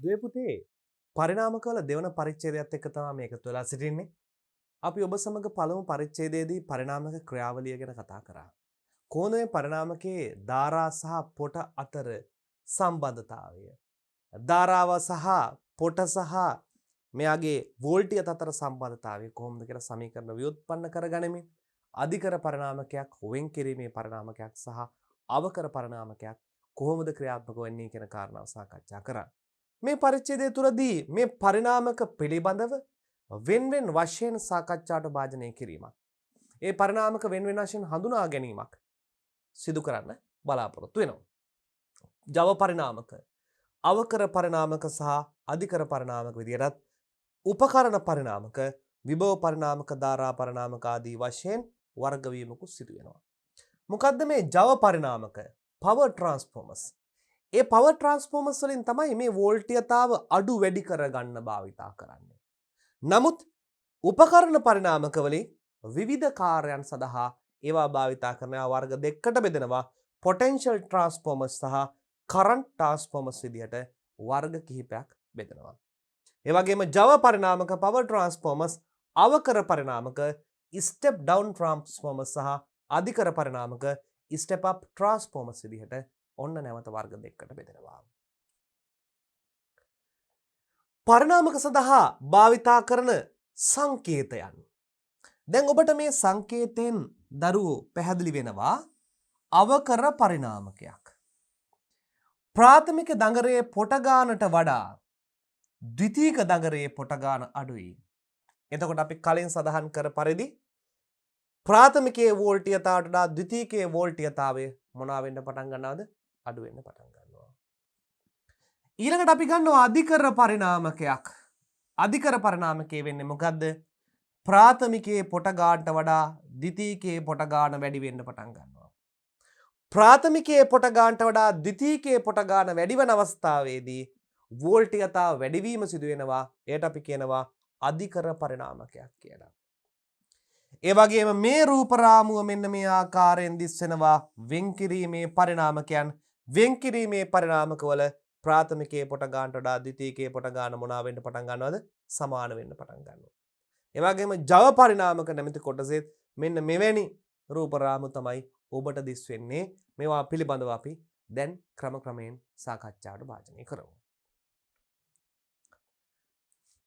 දුවේ පුතේ පරිණාමකවල දෙවන පරිච්ඡේදයත් එක්ක තමයි මේක එකතු වෙලා සිටින්නේ. අපි ඔබ සමග පළමු පරිච්ඡේදයේදී පරිණාමක ක්‍රියාවලිය ගැන කතා කරා. කොහොමද මේ පරිණාමකයේ ධාරා සහ පොට අතර සම්බන්ධතාවය? ධාරාව සහ පොට සහ මෙයාගේ වෝල්ටියත් අතර සම්බන්ධතාවය කොහොමද කියලා සමීකරණ ව්‍යුත්පන්න කරගනිමින් අධිකර පරිණාමකයක් වෙන් කිරීමේ පරිණාමකයක් සහ අවකර පරිණාමකයක් කොහොමද ක්‍රියාත්මක වෙන්නේ කියන කාරණාව සාකච්ඡා කරා. මේ පරිච්ඡේදය තුළදී මේ පරිණාමක පිළිබඳව වෙන්වෙන් වශයෙන් සාකච්ඡාට භාජනය කිරීමක්. ඒ පරිණාමක වෙන්වෙන් වශයෙන් හඳුනා ගැනීමක් සිදු කරන්න බලාපොරොත්තු වෙනවා. ජව පරිණාමක, අවකර පරිණාමක සහ අධිකර පරිණාමක විදිහටත් උපකරණ පරිණාමක, විභව පරිණාමක, ධාරා පරිණාමක ආදී වශයෙන් වර්ග වීමකුත් සිදු වෙනවා. මොකද්ද මේ ජව පරිණාමක? Power transformers. ඒ පවර් ට්‍රාන්ස්ෆෝමර්ස් වලින් තමයි මේ වෝල්ටීයතාව අඩු වැඩි කරගන්න භාවිතා කරන්නේ. නමුත් උපකරණ පරිණාමක වලින් විවිධ කාර්යයන් සඳහා ඒවා භාවිතා කරන වර්ග දෙකකට බෙදෙනවා. පොටෙන්ෂල් ට්‍රාන්ස්ෆෝමර්ස් සහ කරන්ට් ට්‍රාන්ස්ෆෝමර්ස් විදිහට වර්ග කිහිපයක් බෙදෙනවා. ඒ වගේම ජව පරිණාමක power transformers, අවකර පරිණාමක step down transformers සහ අධිකර පරිණාමක ස්ටෙප් අප් ට්‍රාන්ස්ෆෝමර්ස් විදිහට ඔන්න නැවත වර්ග දෙකකට බෙදෙනවා. පරිණාමක සඳහා භාවිතා කරන සංකේතයන්. දැන් ඔබට මේ සංකේතයෙන් දරුවෝ පැහැදිලි වෙනවා අවකර පරිණාමකයක්. ප්‍රාථමික දඟරයේ පොට ගානට වඩා ද්විතීක දඟරයේ පොට ගාන අඩුයි. එතකොට අපි කලින් සඳහන් කර පරිදි ප්‍රාථමිකයේ වෝල්ටීයතාවට වඩා ද්විතීකයේ වෝල්ටීයතාවය මොනවා වෙන්න පටන් ගන්නවද? අඩු වෙන්න පටන් ගන්නවා. ඊළඟට අපි ගන්නවා අධිකර පරිණාමකයක්. අධිකර පරිණාමකයේ වෙන්නේ මොකද්ද? ප්‍රාථමිකයේ පොට ගානට වඩා ද්විතීකයේ පොට ගාන වැඩි වෙන්න පටන් ගන්නවා. ප්‍රාථමිකයේ පොට ගානට වඩා ද්විතීකයේ පොට ගාන වැඩි වෙන අවස්ථාවේදී වෝල්ටීයතාව වැඩිවීම සිදු වෙනවා. ඒකට අපි කියනවා අධිකර පරිණාමකයක් කියලා. ඒ වගේම මේ රූප රාමුව මෙන්න මේ ආකාරයෙන් දිස්වෙනවා වෙන්කිරීමේ පරිණාමකයන්. වෙන්කිරීමේ පරිණාමකවල ප්‍රාථමිකයේ පොට ගානට වඩා ද්විතීකයේ පොට ගාන මොනවා වෙන්න පටන් ගන්නවද? සමාන වෙන්න පටන් ගන්නවා. ඒ වගේම ජව පරිණාමක නැමැති කොටසෙත් මෙන්න මෙවැනි රූප රාමු තමයි ඔබට දිස් වෙන්නේ. මේවා පිළිබඳව අපි දැන් ක්‍රමයෙන් සාකච්ඡාවට භාජනය කරමු.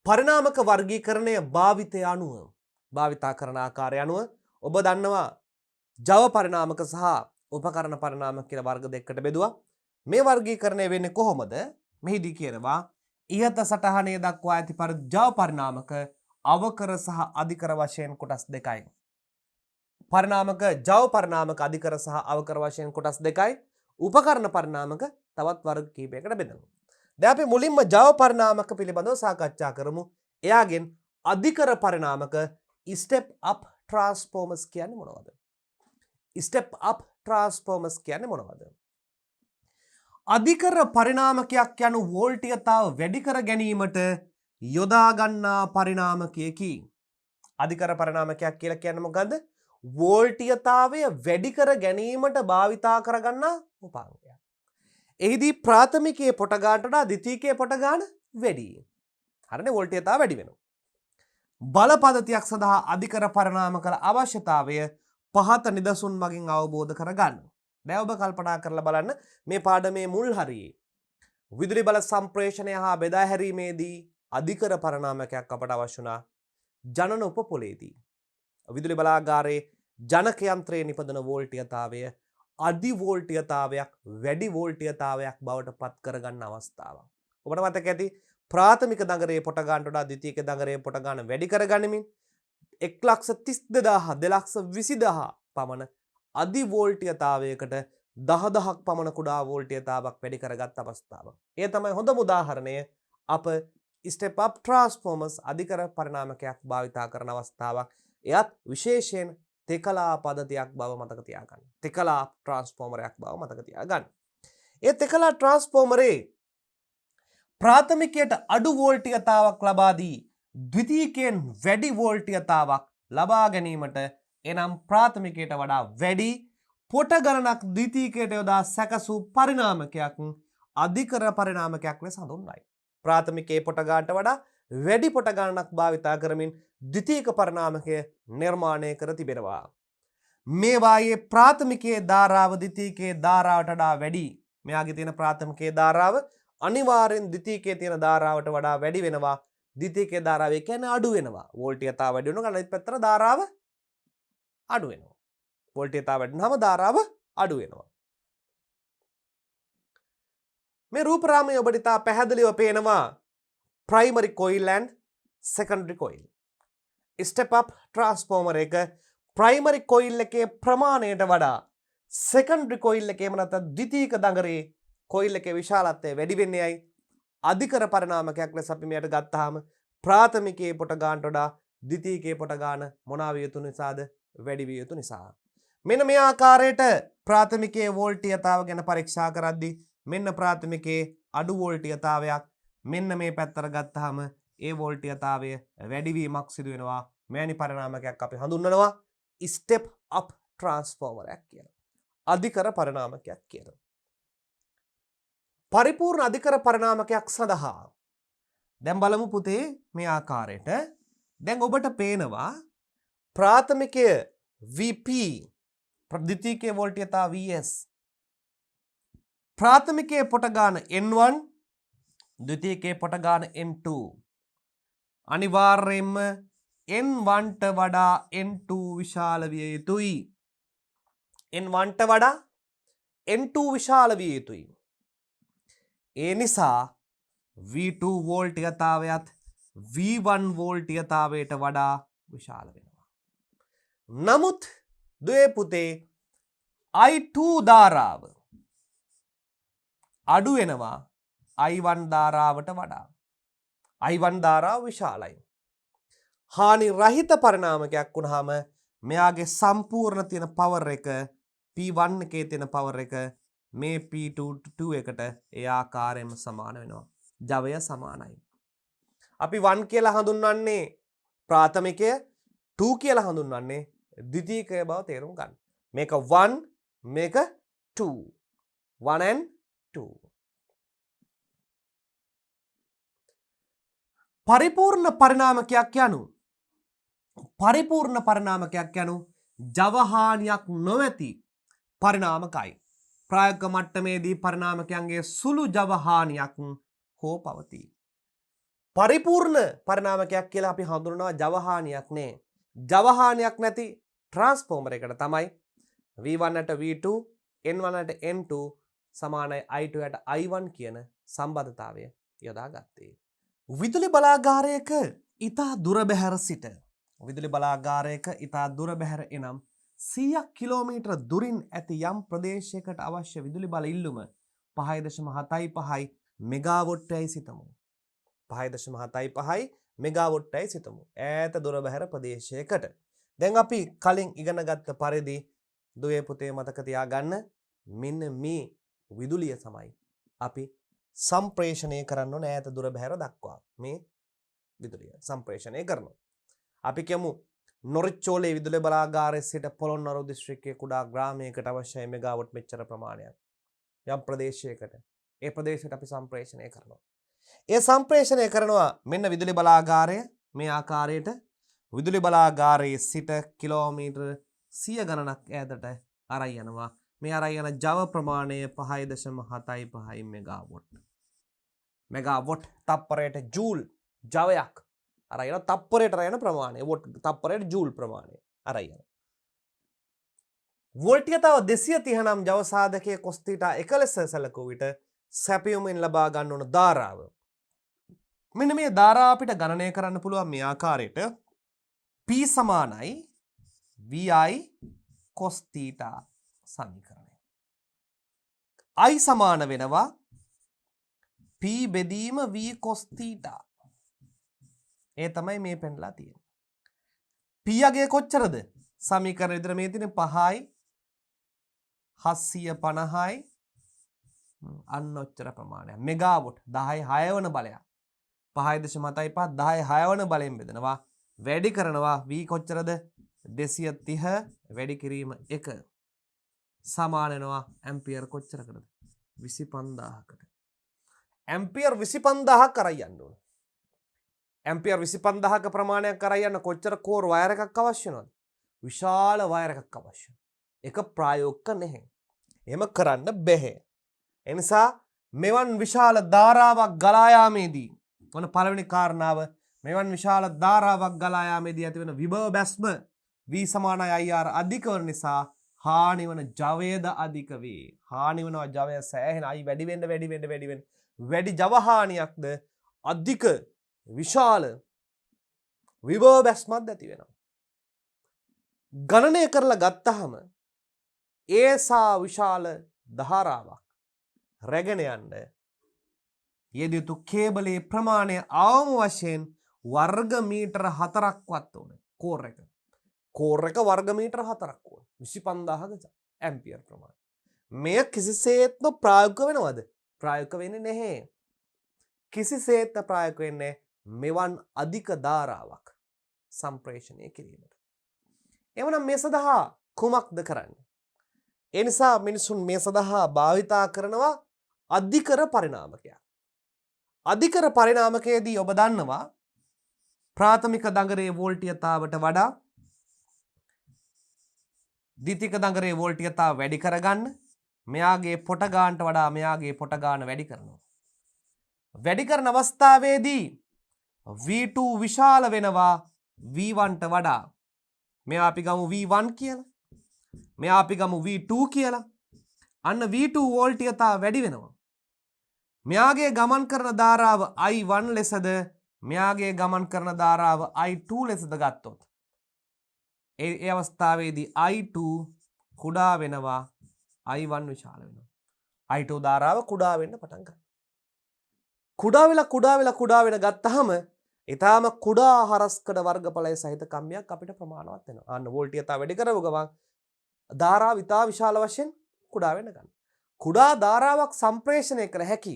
පරිණාමක වර්ගීකරණය භාවිතය අනුව භාවිතා කරන ආකාරය අනුව ඔබ දන්නවා ජව පරිණාමක සහ උපකරණ පරිණාමක කියලා වර්ග දෙකකට බෙදුවා. මේ වර්ගීකරණය වෙන්නේ කොහොමද? මෙහිදී කියනවා ඉහත සටහනේ දක්වා ඇති පරිදි ජව පරිණාමක අවකර සහ අධිකර වශයෙන් කොටස් දෙකයි. පරිණාමක ජව පරිණාමක අධිකර සහ අවකර වශයෙන් කොටස් දෙකයි. උපකරණ පරිණාමක තවත් වර්ග කිහිපයකට බෙදෙනවා. දැන් අපි මුලින්ම ජව පරිණාමක පිළිබඳව සාකච්ඡා කරමු. එයාගෙන් අධිකර පරිණාමක ස්ටෙප් අප් ට්‍රාන්ස්ෆෝමර්ස් කියන්නේ මොනවද? ස්ටෙප් අප් ට්‍රාන්ස්ෆෝමර්ස් කියන්නේ මොනවද? අධිකර පරිණාමකයක් යනු වෝල්ටීයතාව වැඩි කර ගැනීමට යොදා ගන්නා පරිණාමකයකි. අධිකර පරිණාමකයක් කියලා කියන්නේ මොකද්ද? වෝල්ටීයතාවය වැඩි කර ගැනීමට භාවිතා කරගන්නා උපාංගයක්. එහිදී ප්‍රාථමිකයේ පොට ගානට වඩා ද්විතීකයේ පොට ගාන වැඩි. හරිනේ, වෝල්ටීයතාව වැඩි වෙනවා. බල පද්ධතියක් සඳහා අධිකර පරිණාමක අවශ්‍යතාවය පහත නිදසුන් මගින් අවබෝධ කරගන්න. දැන් ඔබ කල්පනා කරලා බලන්න මේ පාඩමේ මුල් හරියේ විදුලි බල සම්ප්‍රේෂණය හා බෙදා හැරීමේදී අධිකර පරිණාමකයක් අපට අවශ්‍ය වුණා. ජනන උපපොලේදී විදුලි බලාගාරයේ ජනක යන්ත්‍රයේ නිපදවන වෝල්ටීයතාවය අධි වෝල්ටීයතාවයක් වැඩි වෝල්ටීයතාවයක් බවට පත් කරගන්න අවස්ථාවක්. ඔබට මතක ඇති ප්‍රාථමික දඟරයේ පොට ගානට වඩා ද්විතීක දඟරයේ පොට ගාන වැඩි කරගනිමින් 1,32,000 2,20,000 පමණ අධි වෝල්ටීයතාවයකට 10,000ක් පමණ කුඩා වෝල්ටීයතාවක් වැඩි කරගත් අවස්ථාවක්. ඒ තමයි හොඳම උදාහරණය. අප ස්ටෙප් අප් ට්‍රාන්ස්ෆෝමර්ස් අධිකර පරිණාමකයක් භාවිතා කරන අවස්ථාවක්. එයත් විශේෂයෙන් තෙකලා පද්ධතියක් බව මතක තියාගන්න. තෙකලා ට්‍රාන්ස්ෆෝමරයක් බව මතක තියාගන්න. ඒ තෙකලා ට්‍රාන්ස්ෆෝමරේ ප්‍රාථමිකයට අඩු වෝල්ටීයතාවක් ලබා දී ද්විතීකයෙන් වැඩි වෝල්ටීයතාවක් ලබා ගැනීමට එනම් ප්‍රාථමිකයට වඩා වැඩි පොට ගණනක් ද්විතීකයට යොදා සැකසූ පරිණාමකයක් අධිකර පරිණාමකයක් ලෙස හඳුන්වයි. ප්‍රාථමිකයේ පොට ගන්නට වඩා වැඩි පොට ගණනක් භාවිතා කරමින් ද්විතීයික පරිණාමකය නිර්මාණය කර තිබෙනවා. මේවායේ ප්‍රාථමිකයේ ධාරාව ද්විතීයිකයේ ධාරාවට වඩා වැඩි. මෙයාගේ තියෙන ප්‍රාථමිකයේ ධාරාව අනිවාර්යෙන් ද්විතීයිකයේ තියෙන ධාරාවට වඩා වැඩි වෙනවා. ද්විතීයිකයේ ධාරාව ඒ කියන්නේ අඩු වෙනවා. වෝල්ටීයතාව වැඩි වෙනවා. අනිත් පැත්තට ධාරාව අඩු වෙනවා. වෝල්ටීයතාව වැඩි වුනහම ධාරාව අඩු වෙනවා. මේ රූපරාමයේ ඔබට ඉතා පැහැදිලිව පේනවා primary coil and secondary coil. step up transformer එක primary coil එකේ ප්‍රමාණයට වඩා secondary coil එකේ නැත්නම් ද්විතීයික දඟරේ coil එකේ විශාලත්වය වැඩි වෙන්නේයි අධිකර පරිණාමකයක් ලෙස අපි මෙයට ගත්තාම ප්‍රාථමිකයේ පොට ගන්නට වඩා ද්විතීයිකයේ පොට ගන්න මොනවා විය යුතු නිසාද වැඩි විය යුතු නිසා. මෙන්න මේ ආකාරයට ප්‍රාථමිකයේ වෝල්ටීයතාව ගැන පරීක්ෂා කරද්දී මෙන්න ප්‍රාථමිකයේ අඩු වෝල්ටීයතාවයක් මෙන්න මේ පැත්තට ගත්තාම ඒ වෝල්ටීයතාවය වැඩි වීමක් සිදු වෙනවා. මෙවැනි පරිණාමකයක් අපි හඳුන්වනවා step up transformer එකක් කියලා. අධිකර පරිණාමකයක් කියලා. පරිපූර්ණ අධිකර පරිණාමකයක් සඳහා දැන් බලමු පුතේ මේ ආකාරයට. දැන් ඔබට පේනවා ප්‍රාථමිකය VP ද්විතීයිකයේ වෝල්ටීයතාව VS ප්‍රාථමිකයේ පොට ගාන N1 ද්විතීයිකයේ පොට ගාන N2 අනිවාර්යයෙන්ම N1ට වඩා N2 විශාල විය යුතුයි. N1ට වඩා N2 විශාල විය යුතුයි. ඒ නිසා V2 වෝල්ටීයතාවයත් V1 වෝල්ටීයතාවයට වඩා විශාල වෙනවා. නමුත් දුවේ පුතේ I2 ධාරාව අඩු වෙනවා I1 ධාරාවට වඩා. I1 ධාරාව විශාලයි. හානි රහිත පරිණාමකයක් වුණාම මෙයාගේ සම්පූර්ණ තියෙන පවර් එක P1 එකේ තියෙන පවර් එක මේ P2 එකට ඒ ආකාරයෙන්ම සමාන වෙනවා. ජවය සමානයි. අපි 1 කියලා හඳුන්වන්නේ ප්‍රාථමිකය 2 කියලා හඳුන්වන්නේ ද්විතීයිකය බව තේරුම් ගන්න. මේක 1 මේක 2. 1 and 2. පරිපූර්ණ පරිණාමකයක් යනු ජවහානියක් නොමැති පරිණාමකයි. ප්‍රායෝගික මට්ටමේදී පරිණාමකයන්ගේ සුළු ජවහානියක් හෝ පවතී. පරිපූර්ණ පරිණාමකයක් කියලා අපි හඳුන්වනවා ජවහානියක් නේ. ජවහානියක් නැති ට්‍රාන්ස්ෆෝමර් එකට තමයි V1ට V2 N1ට N2 සමානයි I2ට I1 කියන සම්බන්ධතාවය යොදාගත්තේ. විදුලි බලාගාරයක ඉතා දුර බැහැර සිට එනම් 100 කිලෝමීටර දුරින් ඇති යම් ප්‍රදේශයකට අවශ්‍ය විදුලි බල ඉල්ලුම 5.75 මෙගාවොට්ටයි සිතමු. 5.75 මෙගාවොට්ටයි සිතමු. ඈත දුර බැහැර ප්‍රදේශයකට. දැන් අපි කලින් ඉගෙන ගත්ත පරිදි දුවේ පුතේ මතක තියාගන්න මෙන්න මේ විදුලිය තමයි අපි සම්ප්‍රේෂණය කරන්න ඕන ඈත දුර බැහැර දක්වා. මේ විදුලිය සම්ප්‍රේෂණය කරනවා. අපි කියමු නොරිච්චෝලේ විදුලි බලාගාරයේ සිට පොළොන්නරුව දිස්ත්‍රික්කයේ කුඩා ග්‍රාමයකට අවශ්‍යයි මෙගාවොට් මෙච්චර ප්‍රමාණයක්. යම් ප්‍රදේශයකට ඒ ප්‍රදේශයට අපි සම්ප්‍රේෂණය කරනවා. ඒ සම්ප්‍රේෂණය කරනවා මෙන්න විදුලි බලාගාරය මේ ආකාරයට විදුලි බලාගාරයේ සිට කිලෝමීටර් 100 ගණනක් ඈතට අරයි යනවා. මේ අරයි යන ජව ප්‍රමාණය 5.75 මෙගාවොට්. මෙගාවොට් තප්පරයට ජූල් ජවයක් අරයි යන තප්පරයට යන ප්‍රමාණය වොට් තප්පරයට ජූල් ප්‍රමාණය අරයි යන. වෝල්ටීයතාව 230 නම් ජව සාධකයේ cos θ 1 ලෙස සැලකුව විට සැපයුමින් ලබා ගන්න ඕන ධාරාව. මෙන්න මේ ධාරාව අපිට ගණනය කරන්න පුළුවන් මේ ආකාරයට P සමානයි VI cos θ සමීකරණය. I සමාන වෙනවා P බෙදීම V cos θ. ඒ තමයි මේ පෙන්නලා තියෙන්නේ. P යගේ කොච්චරද? සමීකරණ විතර මේ තියෙන්නේ 5යි 750යි අන්න ඔච්චර ප්‍රමාණයක්. මෙගාවොට් 10 6 වන බලයක්. 5.75 10 6 වන බලයෙන් බෙදනවා. වැඩි කරනවා V කොච්චරද? 230 වැඩි කිරීම 1 සමාන වෙනවා ඇම්පියර් කොච්චරකටද? 25000කට. ඇම්පියර් 25000ක් කරයි යන්න ඕන. ඇම්පියර් 25000ක ප්‍රමාණයක් කරයි යන්න කොච්චර කෝර් වයර් එකක් අවශ්‍ය වෙනවද? විශාල වයර් එකක් අවශ්‍යයි. ඒක ප්‍රායෝගික නැහැ. එහෙම කරන්න බැහැ. ඒ නිසා මෙවන් විශාල ධාරාවක් ගලා යාමේදී මොන පළවෙනි කාරණාව මෙවන් විශාල ධාරාවක් ගලා යාමේදී ඇතිවන විභව බැස්ම V = IR අධික වන නිසා හානි වන ජවයද අධික වේ. හානි වනවා ජවය සෑහෙන I වැඩි වෙන්න වැඩි ජව හානියක්ද අධික විශාල විභව බැස්මක් ඇති වෙනවා. ගණනය කරලා ගත්තහම ඒසා විශාල ධාරාවක් රැගෙන යන්න යෙදිය යුතු කේබලයේ ප්‍රමාණය අවම වශයෙන් වර්ග මීටර 4ක්වත් ඕන. කෝර් එක වර්ග මීටර 4ක් ඕන. 25000ක ඇම්පියර් ප්‍රමාණය. මෙය කිසිසේත්ම ප්‍රායෝගික වෙනවද? ප්‍රායෝගික වෙන්නේ නැහැ. කිසිසේත් ප්‍රායෝගික වෙන්නේ මෙවන් අධික ධාරාවක් සම්ප්‍රේෂණය කිරීමට. එවනම් මේ සඳහා කුමක්ද කරන්නේ? ඒ නිසා මිනිසුන් මේ සඳහා භාවිතා කරනවා අධිකර පරිණාමකයක්. අධිකර පරිණාමකයේදී ඔබ දන්නවා ප්‍රාථමික දඟරේ වෝල්ටීයතාවට වඩා ද්විතීයික දඟරේ වෝල්ටීයතාව වැඩි කරගන්න මෙයාගේ පොට ගානට වඩා මෙයාගේ පොට ගාන වැඩි කරනවා. වැඩි කරන අවස්ථාවේදී V2 විශාල වෙනවා V1ට වඩා. මෙයා අපි ගමු V1 කියලා. මෙයා අපි ගමු V2 කියලා. අන්න V2 වෝල්ටීයතාව වැඩි වෙනවා. මෙයාගේ ගමන් කරන ධාරාව I1 ලෙසද මෙයාගේ ගමන් කරන ධාරාව I2 ලෙසද ගත්තොත් ඒ අවස්ථාවේදී I2 කුඩා වෙනවා I1 විශාල වෙනවා. I2 ධාරාව කුඩා වෙන්න පටන් ගන්නවා. කුඩා වෙන ගත්තහම ඊටාම කුඩා හරස්කඩ වර්ගඵලය සහිත කම්බියක් අපිට ප්‍රමාණවත් වෙනවා. අන්න වෝල්ටීයතාව වැඩි කරව ගමන් ධාරාව ඉතා විශාල වශයෙන් කුඩා වෙන්න ගන්නවා. කුඩා ධාරාවක් සම්ප්‍රේෂණය කර හැකි.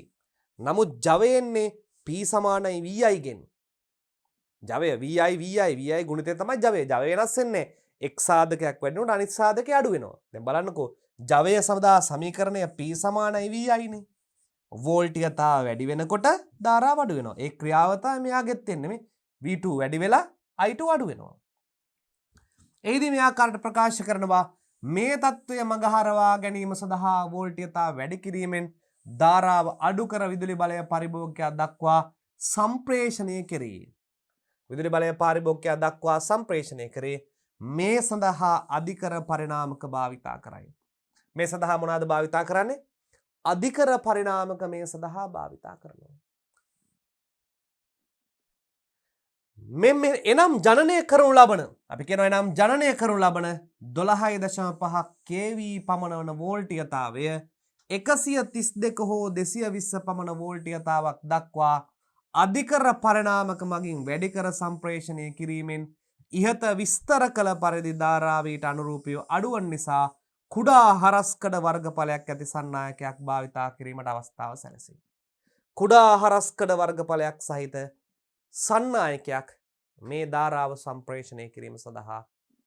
නමුත් ජවය එන්නේ P = VI ගෙන්. ජවය VI ගුණිතය තමයි ජවය. ජවය වෙනස් වෙන්නේ එක් සාධකයක් වැඩි වෙනකොට අනිත් සාධකය අඩු වෙනවා. දැන් බලන්නකෝ ජවය සඳහා සමීකරණය P = VI නේ. වෝල්ටීයතාව වැඩි වෙනකොට ධාරාව අඩු වෙනවා. ඒ ක්‍රියාව තමයි මෙයාගෙත් එන්නේ මේ V2 වැඩි වෙලා I2 අඩු වෙනවා. එහිදී මේ ආකාරයට ප්‍රකාශ කරනවා මේ తত্ত্বය මගහරවා ගැනීම සඳහා වෝල්ටීයතාව වැඩි කිරීමෙන් ධාරාව අඩු කර විදුලි බලය පරිභෝගකයා දක්වා සම්ප්‍රේෂණය කෙරේ. විදුලි බලය පරිභෝගකයා දක්වා සම්ප්‍රේෂණය කරේ. මේ සඳහා අධිකර පරිණාමක භාවිතා කරයි. මේ සඳහා මොනවාද භාවිතා කරන්නේ? අධිකර පරිණාමක මේ සඳහා භාවිතා කරනවා. එනම් ජනනය කරනු ලබන අපි කියනවා එනම් ජනනය කරනු ලබන 12.5 kV පමණ වන වෝල්ටීයතාවය 132 හෝ 220 පමණ වෝල්ටීයතාවක් දක්වා අධිකර පරිණාමක මගින් වැඩි කර සම්ප්‍රේෂණය කිරීමෙන් ඉහත විස්තර කළ පරිදි ධාරාවීට අනුරූපීව අඩුවන් නිසා කුඩා හරස්කඩ වර්ගඵලයක් ඇති සන්නායකයක් භාවිතා කිරීමට අවස්ථාව සැලසේ. කුඩා හරස්කඩ වර්ගඵලයක් සහිත සන්නායකයක් මේ ධාරාව සම්ප්‍රේෂණය කිරීම සඳහා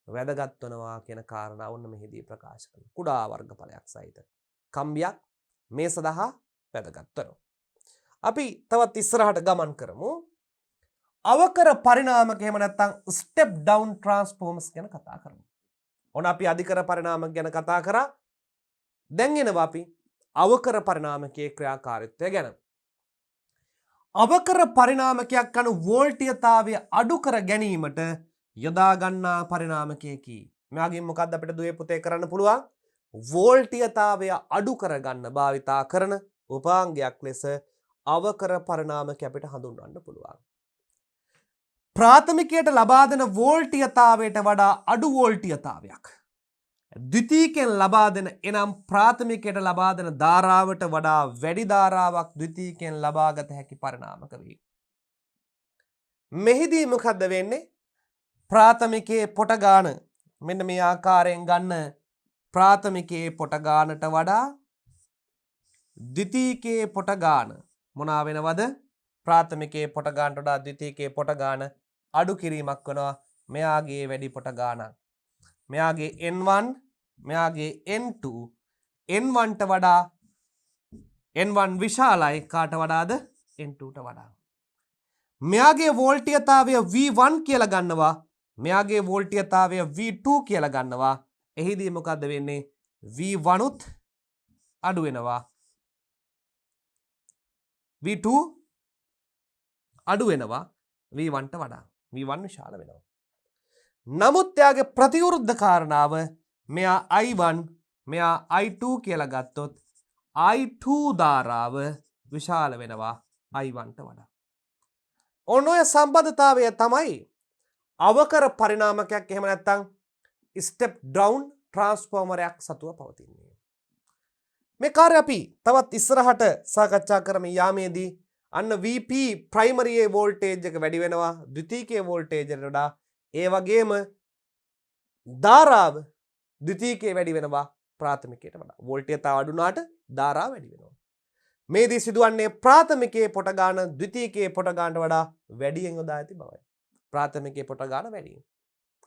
වැදගත් වනවා කියන කාරණාව ඔන්න මෙහිදී ප්‍රකාශ කරනවා. කුඩා වර්ගඵලයක් සහිත කම්බියක් මේ සඳහා වැදගත් වෙනවා. අපි තවත් ඉස්සරහට ගමන් කරමු. අවකර පරිණාමක එහෙම නැත්නම් ස්ටෙප් ඩවුන් ට්‍රාන්ස්ෆෝමර්ස් ගැන කතා කරමු. ඔන්න අපි අධිකර පරිණාමක ගැන කතා කරා. දැන් එනවා අපි අවකර පරිණාමකයේ ක්‍රියාකාරීත්වය ගැන. අවකර පරිණාමකයක් අනු වෝල්ටීයතාවය අඩු කර ගැනීමට යොදා ගන්නා පරිණාමකයකි. මෙයාගෙන් මොකක්ද අපිට දුවේ පුතේ කරන්න පුළුවන්? වෝල්ටීයතාවය අඩු කර ගන්න භාවිතා කරන උපාංගයක් ලෙස අවකර පරිණාමක අපිට හඳුන්වන්න පුළුවන්. ප්‍රාථමිකයට ලබා දෙන වෝල්ටීයතාවයට වඩා අඩු වෝල්ටීයතාවයක් ද්විතීයිකෙන් ලබා දෙන එනම් ප්‍රාථමිකයට ලබා දෙන ධාරාවට වඩා වැඩි ධාරාවක් ද්විතීයිකෙන් ලබාගත හැකි පරිණාමක වේ. මෙහිදී මොකද්ද වෙන්නේ? ප්‍රාථමිකයේ පොට ගාන මෙන්න මේ ආකාරයෙන් ගන්න. ප්‍රාථමිකයේ පොට ගානට වඩා ද්විතීයිකයේ පොට ගාන මොනවා වෙනවද? ප්‍රාථමිකයේ පොට ගානට වඩා ද්විතීයිකයේ පොට ගාන අඩු කිරීමක් වෙනවා. මෙයාගේ වැඩි පොට ගානක්. මෙයාගේ N1 මෙයාගේ N2 N1ට වඩා N1 විශාලයි කාට වඩාද N2ට වඩා. මෙයාගේ වෝල්ටීයතාවය V1 කියලා ගන්නවා. මෙයාගේ වෝල්ටීයතාවය V2 කියලා ගන්නවා. එහිදී මොකද්ද වෙන්නේ? V1 උත් අඩු වෙනවා. V2 අඩු වෙනවා V1ට වඩා. V1 විශාල වෙනවා. නමුත් එයාගේ ප්‍රතිවිරුද්ධ කාරණාව මෙයා I1 මෙයා I2 කියලා ගත්තොත් I2 ධාරාව විශාල වෙනවා I1ට වඩා. ඔන්න ඔය සම්බන්ධතාවය තමයි අවකර පරිණාමකයක් එහෙම නැත්නම් ස්ටෙප් ඩවුන් ට්‍රාන්ස්ෆෝමරයක් සතුව පවතින්නේ. මේ කාර්ය අපි තවත් ඉස්සරහට සාකච්ඡා කරමින් යාමේදී අන්න VP ප්‍රයිමරි වෝල්ටේජ් එක වැඩි වෙනවා ද්විතීයික වෝල්ටේජ් එකට වඩා. ඒ වගේම ධාරාව ද්විතීයිකේ වැඩි වෙනවා ප්‍රාථමිකයට වඩා. වෝල්ටේජතාව අඩු වුණාට ධාරාව වැඩි වෙනවා. මේදී සිදුවන්නේ ප්‍රාථමිකයේ පොට ගාන ද්විතීයිකයේ පොට ගානට වඩා වැඩියෙන් යොදා ඇති බවයි. ප්‍රාථමිකයේ පොට ගාන වැඩි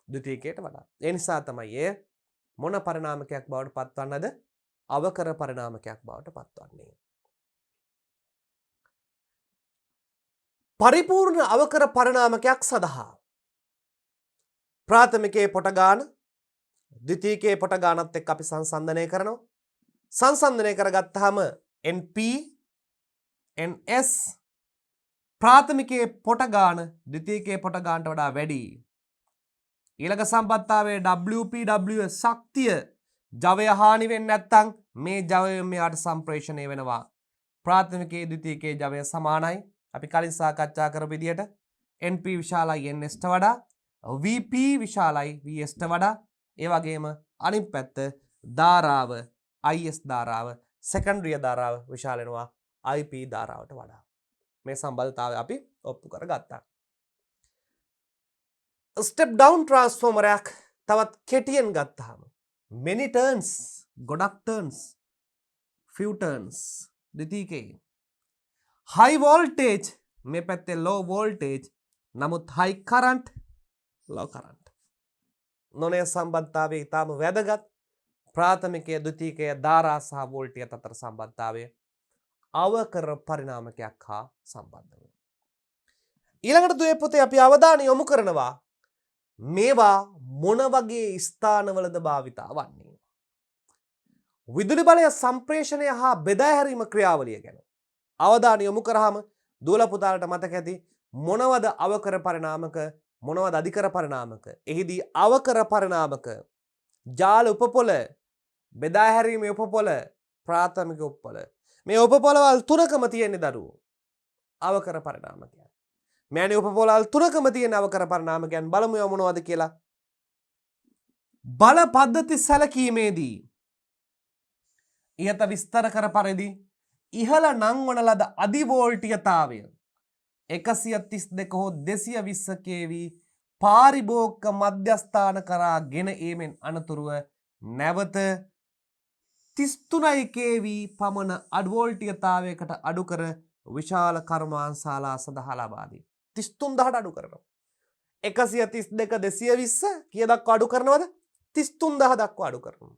ද්විතීයිකයට වඩා. ඒ නිසා තමයි එය මොන පරිණාමකයක් බවට පත්වන්නද? අවකර පරිණාමකයක් බවට පත්වන්නේ. පරිපූර්ණ අවකර පරිණාමකයක් සඳහා ප්‍රාථමිකයේ පොට ගාන ද්විතීයිකයේ පොට ගානත් එක්ක අපි සංසන්දනය කරනවා. සංසන්දනය කරගත්තාම NP NS ප්‍රාථමිකයේ පොට ගාන ද්විතීයිකයේ පොට ගානට වඩා වැඩි. ඊළඟ සම්බන්ධතාවයේ WPWS ශක්තිය ජවය හානි වෙන්නේ නැත්නම් මේ ජවය මෙයාට සම්ප්‍රේෂණය වෙනවා. ප්‍රාථමිකයේ ද්විතීයිකයේ ජවය සමානයි. අපි කලින් සාකච්ඡා කරපු විදිහට NP විශාලයි NSට වඩා, VP විශාලයි VSට වඩා. ඒ වගේම අනිත් පැත්ත ධාරාව IS ධාරාව සෙකන්ඩරි ධාරාව විශාල වෙනවා IP ධාරාවට වඩා. මේ සම්බන්ධතාවය අපි ඔප්පු කරගත්තා. ස්ටෙප් ඩවුන් ට්‍රාන්ස්ෆෝමරයක් තවත් කෙටියෙන් ගත්තාම many turns ගොඩක් turns few turns ද්විතීයිකේ high voltage මේ පැත්තේ low voltage නමුත් high current low current නොනේ සම්බන්ධතාවය ඊටම වැදගත්. ප්‍රාථමිකයේ ද්විතීයිකයේ ධාරා සහ වෝල්ටේජ් අතර සම්බන්ධතාවය අවකර පරිණාමකයක් හා සම්බන්ධ වෙනවා. ඊළඟට දුවේ පුතේ අපි අවධානය යොමු කරනවා මේවා මොන වගේ ස්ථානවලද භාවිතා වන්නේ. විදුලි බලය සම්ප්‍රේෂණය හා බෙදා හැරීම ක්‍රියාවලිය ගැන අවධානය යොමු කරාම දුවලා පුතාලට මතක ඇති මොනවද අවකර පරිණාමක මොනවද අධිකර පරිණාමක. එහිදී අවකර පරිණාමක ජාල උපපොළ බෙදා හැරීමේ උපපොළ ප්‍රාථමික උපපොළ මේ උපපොළවල් තුනකම තියෙන දරුවෝ අවකර පරිණාමකයන්. මේ උපපොළවල් තුනකම තියෙන අවකර පරිණාමකයන් බලමු මොනවද කියලා. බල පද්ධති සැලකීමේදී ඉහත විස්තර කර පරිදි ඉහළ නංවන ලද අධිවෝල්ටීයතාවය 132 හෝ 220 kV පාරිභෝගික මධ්‍යස්ථාන කරා ගෙන ඒමෙන් අනතුරුව නැවත 33 kV පමණ අඩුවෝල්ටීයතාවයකට අඩු කර විශාල කර්මාන්තශාලා සඳහා ලබා දී. 33000ට අඩු කරනවා. 132 220 කීය දක්වා අඩු කරනවද? 33000 දක්වා අඩු කරනවා.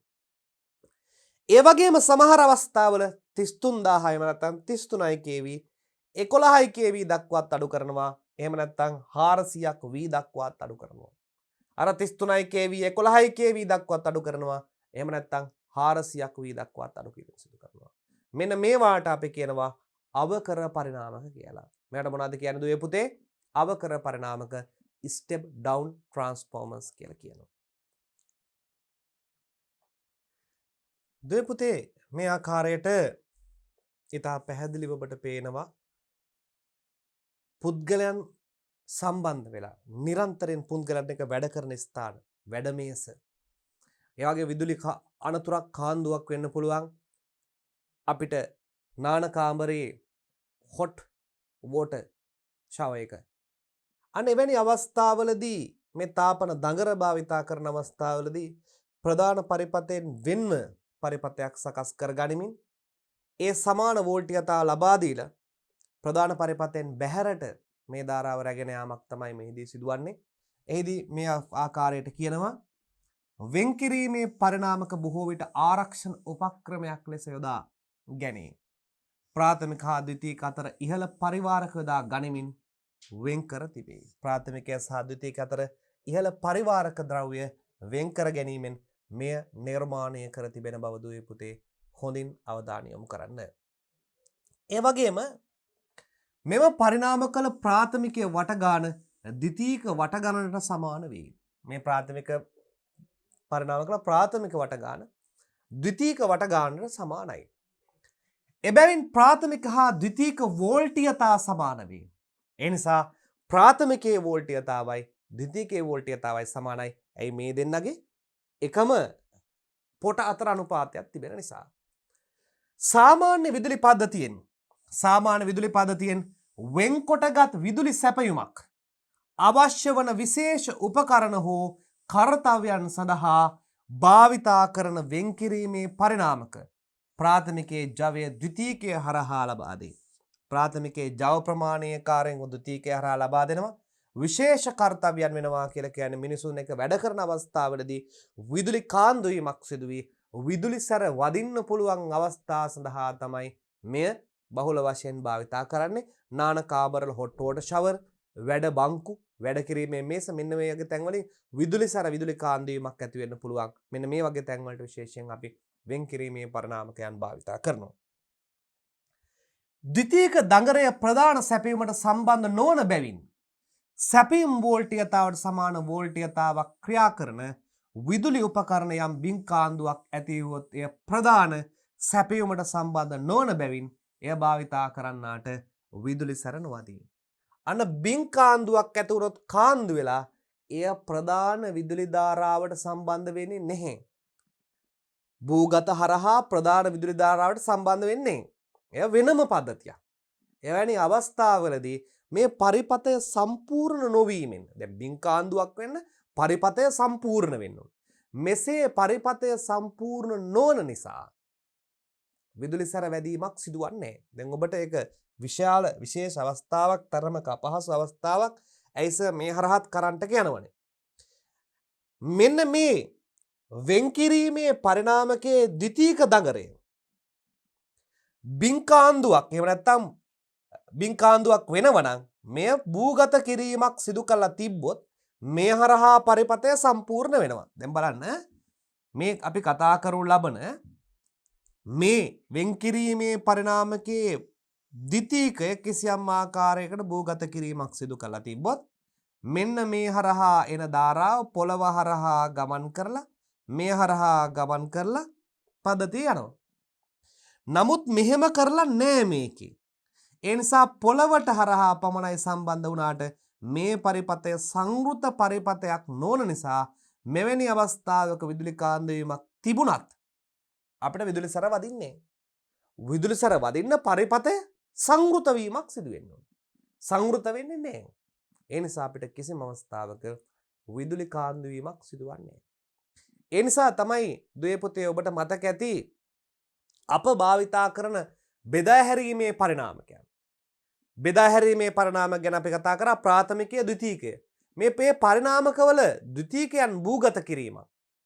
ඒ වගේම සමහර අවස්ථාවල 33000ම නැත්නම් 33 kV 11 kV දක්වාත් අඩු කරනවා. එහෙම නැත්නම් 400ක් V දක්වාත් අඩු කරනවා. අර 33 kV 11 kV දක්වාත් අඩු කරනවා. එහෙම නැත්නම් 400ක් V දක්වාත් අඩු කිරීම සිදු කරනවා. මෙන්න මේවාට අපි කියනවා අවකර පරිණාමක කියලා. මෙයාට මොනවද කියන්නේ දුවේ පුතේ? අවකර පරිණාමක step down transformers කියලා කියනවා. දුවේ පුතේ මේ ආකාරයට ඉතා පැහැදිලිව ඔබට පේනවා පුද්ගලයන් සම්බන්ධ වෙලා නිරන්තරයෙන් පුද්ගලයන් එක වැඩ කරන ස්ථාන වැඩමේස ඒ වගේ විදුලි අනතුරක් කාන්දුවක් වෙන්න පුළුවන් අපිට නාන කාමරයේ hot water shower එක අන්න එවැනි අවස්ථාවලදී මේ තාපන දඟර භාවිතා කරන අවස්ථාවලදී ප්‍රධාන පරිපතෙන් වෙන්ව පරිපතයක් සකස් කර ගනිමින් ඒ සමාන වෝල්ටීයතාව ලබා දීලා ප්‍රධාන පරිපතෙන් බැහැරට මේ ධාරාව රැගෙන යාමක් තමයි මෙහිදී සිදුවන්නේ. එහිදී මේ ආකාරයට කියනවා වෙන්කිරීමේ පරිණාමක බොහෝ විට ආරක්ෂණ උපක්‍රමයක් ලෙස යොදා ගැනේ. ප්‍රාථමික හා ද්විතීක අතර ඉහළ පරිවාරක යොදා ගනිමින් වෙන් කර තිබේ. ප්‍රාථමිකය සහ ද්විතීක අතර ඉහළ පරිවාරක ද්‍රව්‍ය වෙන් කර ගැනීමෙන් මෙය නිර්මාණය කර තිබෙන බව දුවේ පුතේ හොඳින් අවධානය යොමු කරන්න. ඒ වගේම මෙම පරිණාම කළ ප්‍රාථමිකයේ වටගාන ද්විතීක වටගණනට සමාන වේ. මේ ප්‍රාථමික පරිණාම කළ ප්‍රාථමික වටගාන ද්විතීක වටගානට සමානයි. එබැවින් ප්‍රාථමික හා ද්විතීක වෝල්ටීයතා සමාන වේ. ඒ නිසා ප්‍රාථමිකයේ වෝල්ටීයතාවයි ද්විතීකයේ වෝල්ටීයතාවයි සමානයි. ඇයි මේ දෙන්නගේ එකම පොට අතර අනුපාතයක් තිබෙන නිසා. සාමාන්‍ය විදුලි පද්ධතියෙන් වෙන්කොටගත් විදුලි සැපයුමක් අවශ්‍ය වන විශේෂ උපකරණ හෝ කර්තව්‍යයන් සඳහා භාවිතා කරන වෙන්කිරීමේ පරිණාමක ප්‍රාථමිකයේ ජවය ද්විතීකය හරහා ලබා දේ. ප්‍රාථමිකයේ ජව ප්‍රමාණීය කාර්යයෙන් ද්විතීකය හරහා ලබා දෙනවා. විශේෂ කර්තව්‍යයන් වෙනවා කියලා කියන්නේ මිනිසුන් එක වැඩ කරන අවස්ථාවලදී විදුලි කාන්දු වීමක් සිදු වී විදුලි සැර වදින්න පුළුවන් අවස්ථා සඳහා තමයි මෙය බහුල වශයෙන් භාවිතා කරන්නේ. නාන කාමරවල හොට් වෝටර් ෂවර්, වැඩ බංකු, වැඩ කිරීමේ මේස මෙන්න මේ වගේ තැන්වලින් විදුලි සැර විදුලි කාන්දු වීමක් ඇති වෙන්න පුළුවන්. මෙන්න මේ වගේ තැන්වලට විශේෂයෙන් අපි වෙන් කිරීමේ පරිණාමකයන් භාවිතා කරනවා. ද්විතීක දඟරය ප්‍රධාන සැපයීමට සම්බන්ධ නොවන බැවින් සැපීම් වෝල්ටීයතාවට සමාන වෝල්ටීයතාවක් ක්‍රියා කරන විදුලි උපකරණ යම් බිංකාන්දුවක් ඇති වුවොත් එය ප්‍රධාන සැපයීමට සම්බන්ධ නොවන බැවින් එය භාවිතා කරන්නාට විදුලි සැර නොවදී. අන්න බිංකාන්දුවක් ඇති වුණොත් කාන්දු වෙලා එය ප්‍රධාන විදුලි ධාරාවට සම්බන්ධ වෙන්නේ නැහැ. භූගත හරහා ප්‍රධාන විදුලි ධාරාවට සම්බන්ධ වෙන්නේ. එය වෙනම පද්ධතියක්. එවැනි අවස්ථාවලදී මේ පරිපතය සම්පූර්ණ නොවීමෙන් දැන් බිංකාන්දුවක් වෙන්න පරිපතය සම්පූර්ණ වෙන්න ඕනේ. මෙසේ පරිපතය සම්පූර්ණ නොවන නිසා විදුලි සැර වැදීමක් සිදුවන්නේ නැහැ. දැන් ඔබට ඒක විශේෂ අවස්ථාවක් තරමක අපහසු අවස්ථාවක්. ඇයිස මේ හරහත් කරන්ට් එක යනවනේ. මෙන්න මේ වෙන්කිරීමේ පරිණාමකයේ ද්විතීක දඟරය බිංකාන්දුවක් එහෙම නැත්නම් බිංකාන්දුවක් වෙනවනම් මෙය භූගත කිරීමක් සිදු කළා තිබ්බොත් මේ හරහා පරිපතය සම්පූර්ණ වෙනවා. දැන් බලන්න මේ අපි කතා කරමු ලබන මේ වෙන්කිරීමේ පරිණාමකයේ ද්විතීකය කිසියම් ආකාරයකට භූගත කිරීමක් සිදු කළා තිබ්බොත් මෙන්න මේ හරහා එන ධාරාව පොළව හරහා ගමන් කරලා මේ හරහා ගමන් කරලා පද්ධතිය යනවා. නමුත් මෙහෙම කරලා නෑ මේකේ. ඒ නිසා පොළවට හරහා පමණයි සම්බන්ධ වුණාට මේ පරිපතය සංවෘත පරිපතයක් නොවන නිසා මෙවැනි අවස්ථාවක විදුලි කාන්දු වීමක් තිබුණත් අපිට විදුලි සැර වදින්නේ නැහැ. විදුලි සැර වදින්න පරිපතය සංවෘත වීමක් සිදු වෙන්න ඕනේ. සංවෘත වෙන්නේ නැහැ. ඒ නිසා අපිට කිසිම අවස්ථාවක විදුලි කාන්දු වීමක් සිදුවන්නේ නැහැ. ඒ නිසා තමයි දුවේ පුතේ ඔබට මතක ඇති අප භාවිතා කරන බෙදා හැරීමේ පරිණාමකයන්. බෙදා හැරීමේ පරිණාම ගැන අපි කතා කරා ප්‍රාථමිකය ද්විතීකය. මේ පරිණාමකවල ද්විතීකයන් භූගත කිරීම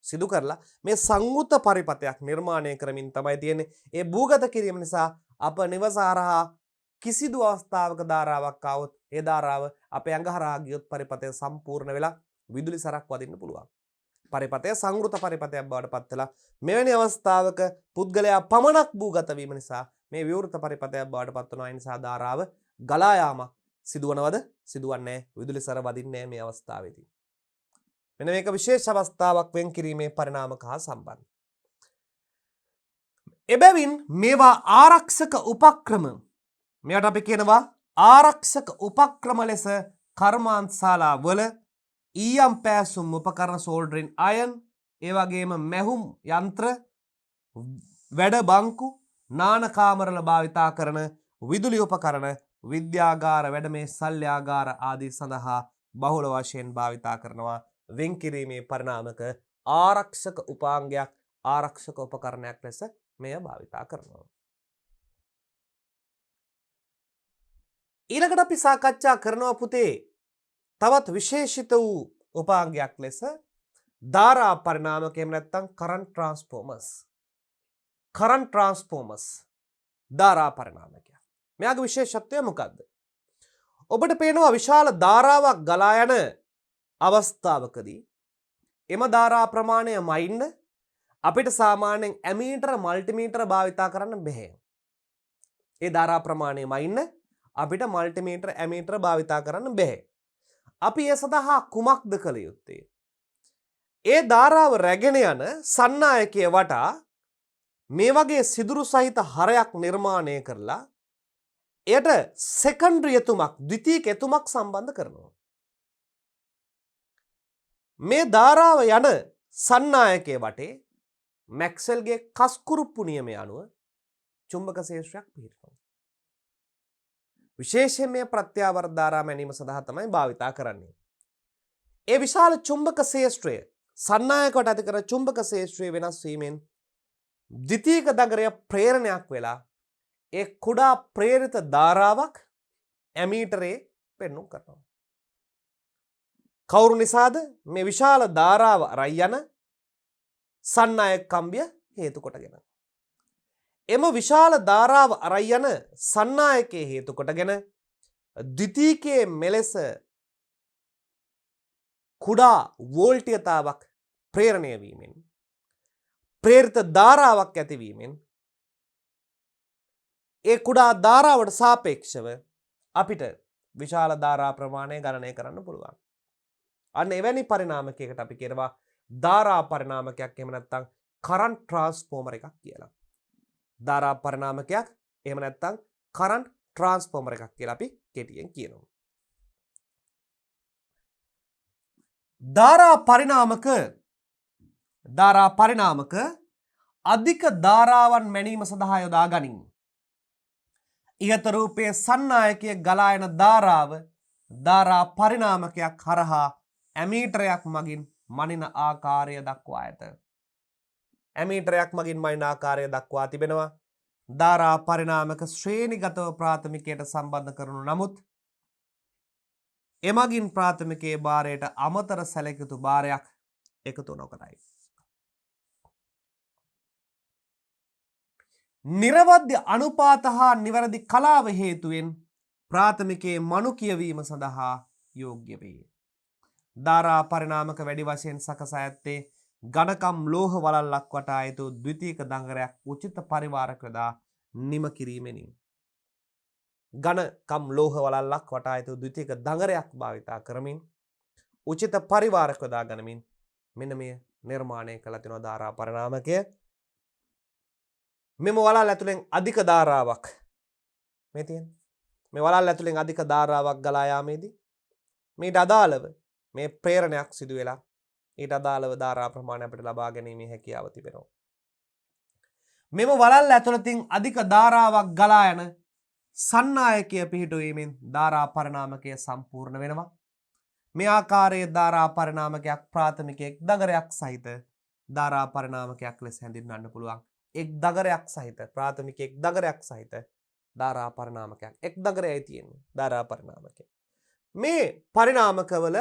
සිදු කරලා මේ සංවෘත පරිපතයක් නිර්මාණය කරමින් තමයි තියෙන්නේ. ඒ භූගත කිරීම නිසා අප නිවස හරහා කිසිදු අවස්ථාවක ධාරාවක් ආවොත් ඒ ධාරාව අපේ ඇඟ හරහා ගියොත් පරිපතය සම්පූර්ණ වෙලා විදුලි සැරක් වදින්න පුළුවන්. පරිපතය සංවෘත පරිපතයක් බවට පත් වෙලා මෙවැනි අවස්ථාවක පුද්ගලයා පමණක් භූගත වීම නිසා මේ විවෘත පරිපතයක් බවට පත් වෙනවා. ඒ නිසා ධාරාව ගලා යාමක් සිදුවනවද? සිදුවන්නේ නැහැ. විදුලි සැර වදින්නේ නැහැ මේ අවස්ථාවේදී. මෙන්න මේක විශේෂ අවස්ථාවක් වෙන් කිරීමේ පරිණාමක හා සම්බන්ධ. එබැවින් මේවා ආරක්ෂක උපක්‍රම මේවට අපි කියනවා ආරක්ෂක උපක්‍රම ලෙස කර්මාන්තශාලාවල ඊයම් පෑසුම් උපකරණ සෝල්ඩරින් අයන් ඒ වගේම මැහුම් යන්ත්‍ර වැඩ බංකු නාන කාමරවල භාවිතා කරන විදුලි උපකරණ විද්‍යාගාර වැඩමේ සල්්‍යාගාර ආදී සඳහා බහුල වශයෙන් භාවිතා කරනවා. වෙන් කිරීමේ පරිණාමක ආරක්ෂක උපාංගයක් ආරක්ෂක උපකරණයක් ලෙස මෙය භාවිතා කරනවා. ඊළඟට අපි සාකච්ඡා කරනවා පුතේ තවත් විශේෂිත වූ උපාංගයක් ලෙස ධාරා පරිණාමක එහෙම නැත්නම් කරන්ට් ට්‍රාන්ස්ෆෝමර්ස්. Current transformers ධාරා පරිණාමකයක්. මෙයාගේ විශේෂත්වය මොකක්ද? ඔබට පේනවා විශාල ධාරාවක් ගලා යන අවස්ථාවකදී එම ධාරා ප්‍රමාණය මයින්න අපිට සාමාන්‍යයෙන් ඇමීටර මල්ටිමීටර භාවිතා කරන්න බැහැ. ඒ ධාරා ප්‍රමාණය මයින්න අපිට මල්ටිමීටර ඇමීටර භාවිතා කරන්න බැහැ. අපි ඒ සඳහා කුමක්ද කළ යුත්තේ? ඒ ධාරාව රැගෙන යන සන්නායකය වටා මේ වගේ සිදුරු සහිත හරයක් නිර්මාණය කරලා එයට සෙකන්ඩරි එතුමක්, ද්විතීක එතුමක් සම්බන්ධ කරනවා. මේ ධාරාව යන සන්නායකයේ වටේ මැක්ස්වෙල්ගේ කස්කුරුප්පු නියමය අනුව චුම්බක ක්ෂේත්‍රයක් පිහිටනවා. විශේෂයෙන් මේ ප්‍රත්‍යාවර්ත ධාරා මැනීම සඳහා තමයි භාවිතා කරන්නේ. ඒ විශාල චුම්බක ක්ෂේත්‍රය සන්නායකවට ඇති කර චුම්බක ක්ෂේත්‍රයේ වෙනස් වීමෙන් ද්විතීක දගරය ප්‍රේරණයක් වෙලා ඒ කුඩා ප්‍රේරිත ධාරාවක් ඇමීටරේ පෙන්නුම් කරනවා. කවුරු නිසාද මේ විශාල ධාරාව අරයි යන සන්නායක කම්බිය හේතු කොටගෙන? එම විශාල ධාරාව අරයි යන සන්නායකයේ හේතු කොටගෙන ද්විතීකයේ මෙලෙස කුඩා වෝල්ටීයතාවක් ප්‍රේරණය වීමෙන් ප්‍රේරිත ධාරාවක් ඇතිවීමෙන් ඒ කුඩා ධාරාවට සාපේක්ෂව අපිට විශාල ධාරා ප්‍රමාණය ගණනය කරන්න පුළුවන්. අන්න එවැනි පරිණාමකයකට අපි කියනවා ධාරා පරිණාමකයක්, එහෙම නැත්නම් කරන්ට් ට්‍රාන්ස්ෆෝමර් එකක් කියලා. ධාරා පරිණාමකයක් එහෙම නැත්නම් කරන්ට් ට්‍රාන්ස්ෆෝමර් එකක් කියලා අපි කෙටියෙන් කියනවා. ධාරා පරිණාමක අධික ධාරාවන් මැනීම සඳහා යොදා ගනිමු. ඉහත රූපයේ සන්නායකයේ ගලා යන ධාරාව ධාරා පරිණාමකයක් හරහා ඇමීටරයක් මගින් මනින ආකාරය දක්වා ඇත. ඇමීටරයක් මගින් මනින ආකාරය දක්වා තිබෙනවා. ධාරා පරිණාමක ශ්‍රේණිගතව ප්‍රාථමිකයට සම්බන්ධ කරනු නමුත් එමගින් ප්‍රාථමිකයේ භාරයට අමතර සැලකිය යුතු භාරයක් එකතු නොකරයි. නිර්වද්‍ය අනුපාත හා නිවැරදි කලාව හේතුවෙන් ප්‍රාථමිකයේ මනු කියවීම සඳහා යෝග්‍ය වේ. ධාරා පරිණාමක වැඩි වශයෙන් සකසා ඇත්තේ ඝනකම් ලෝහ වලල්ලක් වටා ඇතු ද්විතීක දඟරයක් උචිත පරිවාරක යොදා නිම කිරීමෙනි. ඝනකම් ලෝහ වලල්ලක් වටා ඇතු ද්විතීක දඟරයක් භාවිතා කරමින් උචිත පරිවාරක යොදා ගනිමින් මෙන්න මේ නිර්මාණය කළ තිනවා ධාරා පරිණාමකය. මෙම වලල් ඇතුලෙන් අධික ධාරාවක් මේ තියෙන මේ වලල් ඇතුලෙන් අධික ධාරාවක් ගලා යාමේදී මේට අදාළව මේ ප්‍රේරණයක් සිදු වෙලා ඊට අදාළව ධාරා ප්‍රමාණය අපිට ලබා ගැනීමේ හැකියාව තිබෙනවා. මෙම වලල් ඇතුළතින් අධික ධාරාවක් ගලා යන සන්නායකය පිහිටුවීමෙන් ධාරා පරිණාමකය සම්පූර්ණ වෙනවා. මේ ආකාරයේ ධාරා පරිණාමකයක් ප්‍රාථමික එක් දගරයක් සහිත ධාරා පරිණාමකයක් ලෙස හැඳින්වන්න පුළුවන්. එක් දගරයක් සහිත ප්‍රාථමික එක් දගරයක් සහිත ධාරා පරිණාමකයක්. එක් දගරයයි තියෙන්නේ ධාරා පරිණාමකය. මේ පරිණාමකවල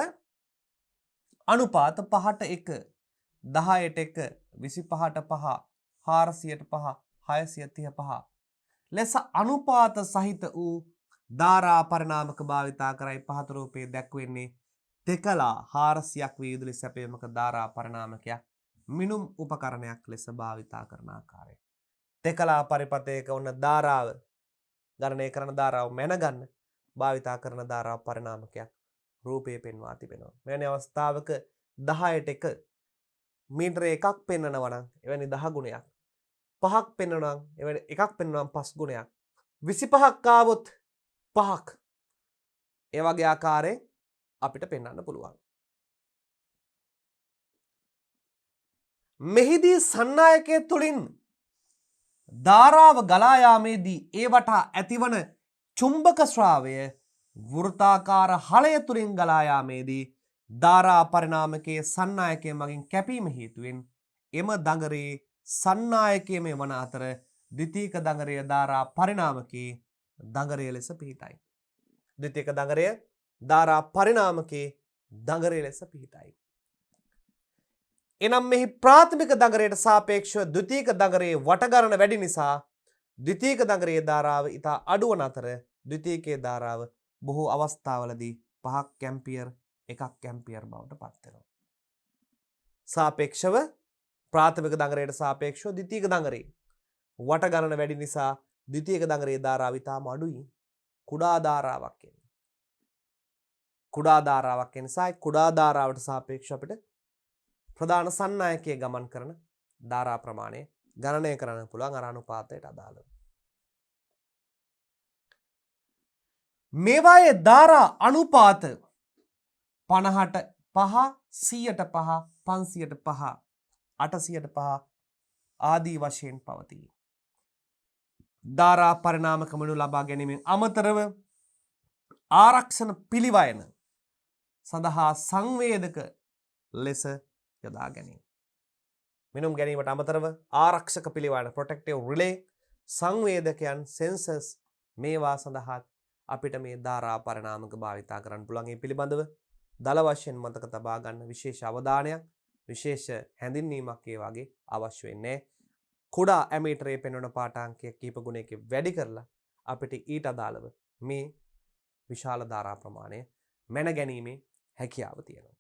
අනුපාත 5ට 1, 10ට 1, 25ට 5, 400ට 5, 635 ලෙස අනුපාත සහිත වූ ධාරා පරිණාමක භාවිතා කරයි පහත රූපයේ දැක්වෙන්නේ තෙකලා 400ක් වීදුලි සැපයීමක ධාරා පරිණාමකයක් මිනුම් උපකරණයක් ලෙස භාවිතා කරන ආකාරය. තෙකලා පරිපතයක වුණ ධාරාව ගණනය කරන ධාරාව මැනගන්න භාවිතා කරන ධාරා පරිණාමකයක් රූපයේ පෙන්වා තිබෙනවා. මෙවැනි අවස්ථාවක 10ට 1 මීටර එකක් පෙන්වනවා නම් එවැනි 10 ගුණයක්, 5ක් පෙන්වනවා නම් එවැනි එකක් පෙන්වනවා නම් 5 ගුණයක්, 25ක් ආවොත් 5ක්, ඒ වගේ ආකාරයෙන් අපිට පෙන්වන්න පුළුවන්. මෙහිදී සන්නායකයේ තුලින් ධාරාව ගලා යාමේදී ඒ වටා ඇතිවන චුම්බක ශ්‍රාවය වෘත්තාකාර හලය තුලින් ගලා යාමේදී ධාරා පරිණාමකයේ සන්නායකයේ මගින් කැපීම හේතුවෙන් එම දඟරේ සන්නායකයේ මේ වන අතර ද්විතීක දඟරය ධාරා පරිණාමකයේ දඟරය ලෙස පිහිටයි. ද්විතීක දඟරය ධාරා පරිණාමකයේ දඟරය ලෙස පිහිටයි. එනම් මෙහි ප්‍රාථමික දඟරයට සාපේක්ෂව ද්විතීක දඟරයේ වටගරණ වැඩි නිසා ද්විතීයික දඟරයේ ධාරාව ඉතා අඩු වන අතර ද්විතීයිකයේ ධාරාව බොහෝ අවස්ථාවලදී 5 ඇම්පියර් 1 ඇම්පියර් බවට පත් වෙනවා. සාපේක්ෂව ප්‍රාථමික දඟරයට සාපේක්ෂව ද්විතීයික දඟරේ වට ගණන වැඩි නිසා ද්විතීයික දඟරයේ ධාරාව ඉතාම අඩුයි. කුඩා ධාරාවක් එන්නේ. කුඩා ධාරාවක් එන නිසා කුඩා ධාරාවට සාපේක්ෂව අපිට ප්‍රධාන සන්නායකයේ ගමන් කරන ධාරා ප්‍රමාණය ගණනය කරන්න පුළුවන් අර අනුපාතයට අදාළව. මේවායේ ධාරා අනුපාත 50ට 5 100ට 5 500ට 5 800ට 5 ආදී වශයෙන් පවතී. ධාරා පරිණාමක මුළු ලබා ගැනීමෙන් අමතරව ආරක්ෂණ පිළිවයන සඳහා සංවේදක ලෙස යොදා ගැනීම. මිනුම් ගැනීමට අමතරව ආරක්ෂක පිළිවයන ප්‍රොටෙක්ටිව් රිලේ සංවේදකයන් සෙන්සර්ස් මේවා සඳහා අපිට මේ ධාරා පරිණාමක භාවිතා කරන්න පුළුවන්. මේ පිළිබඳව දල වශයෙන් මතක තබා ගන්න විශේෂ අවධානයක් විශේෂ හැඳින්වීමක් ඒ වගේ අවශ්‍ය වෙන්නේ. කුඩා ඇමීටරයේ පෙන්වන පාඨාංකයක් කීප ගුණයකින් වැඩි කරලා අපිට ඊට අදාළව මේ විශාල ධාරා ප්‍රමාණය මැන ගැනීමේ හැකියාව තියෙනවා.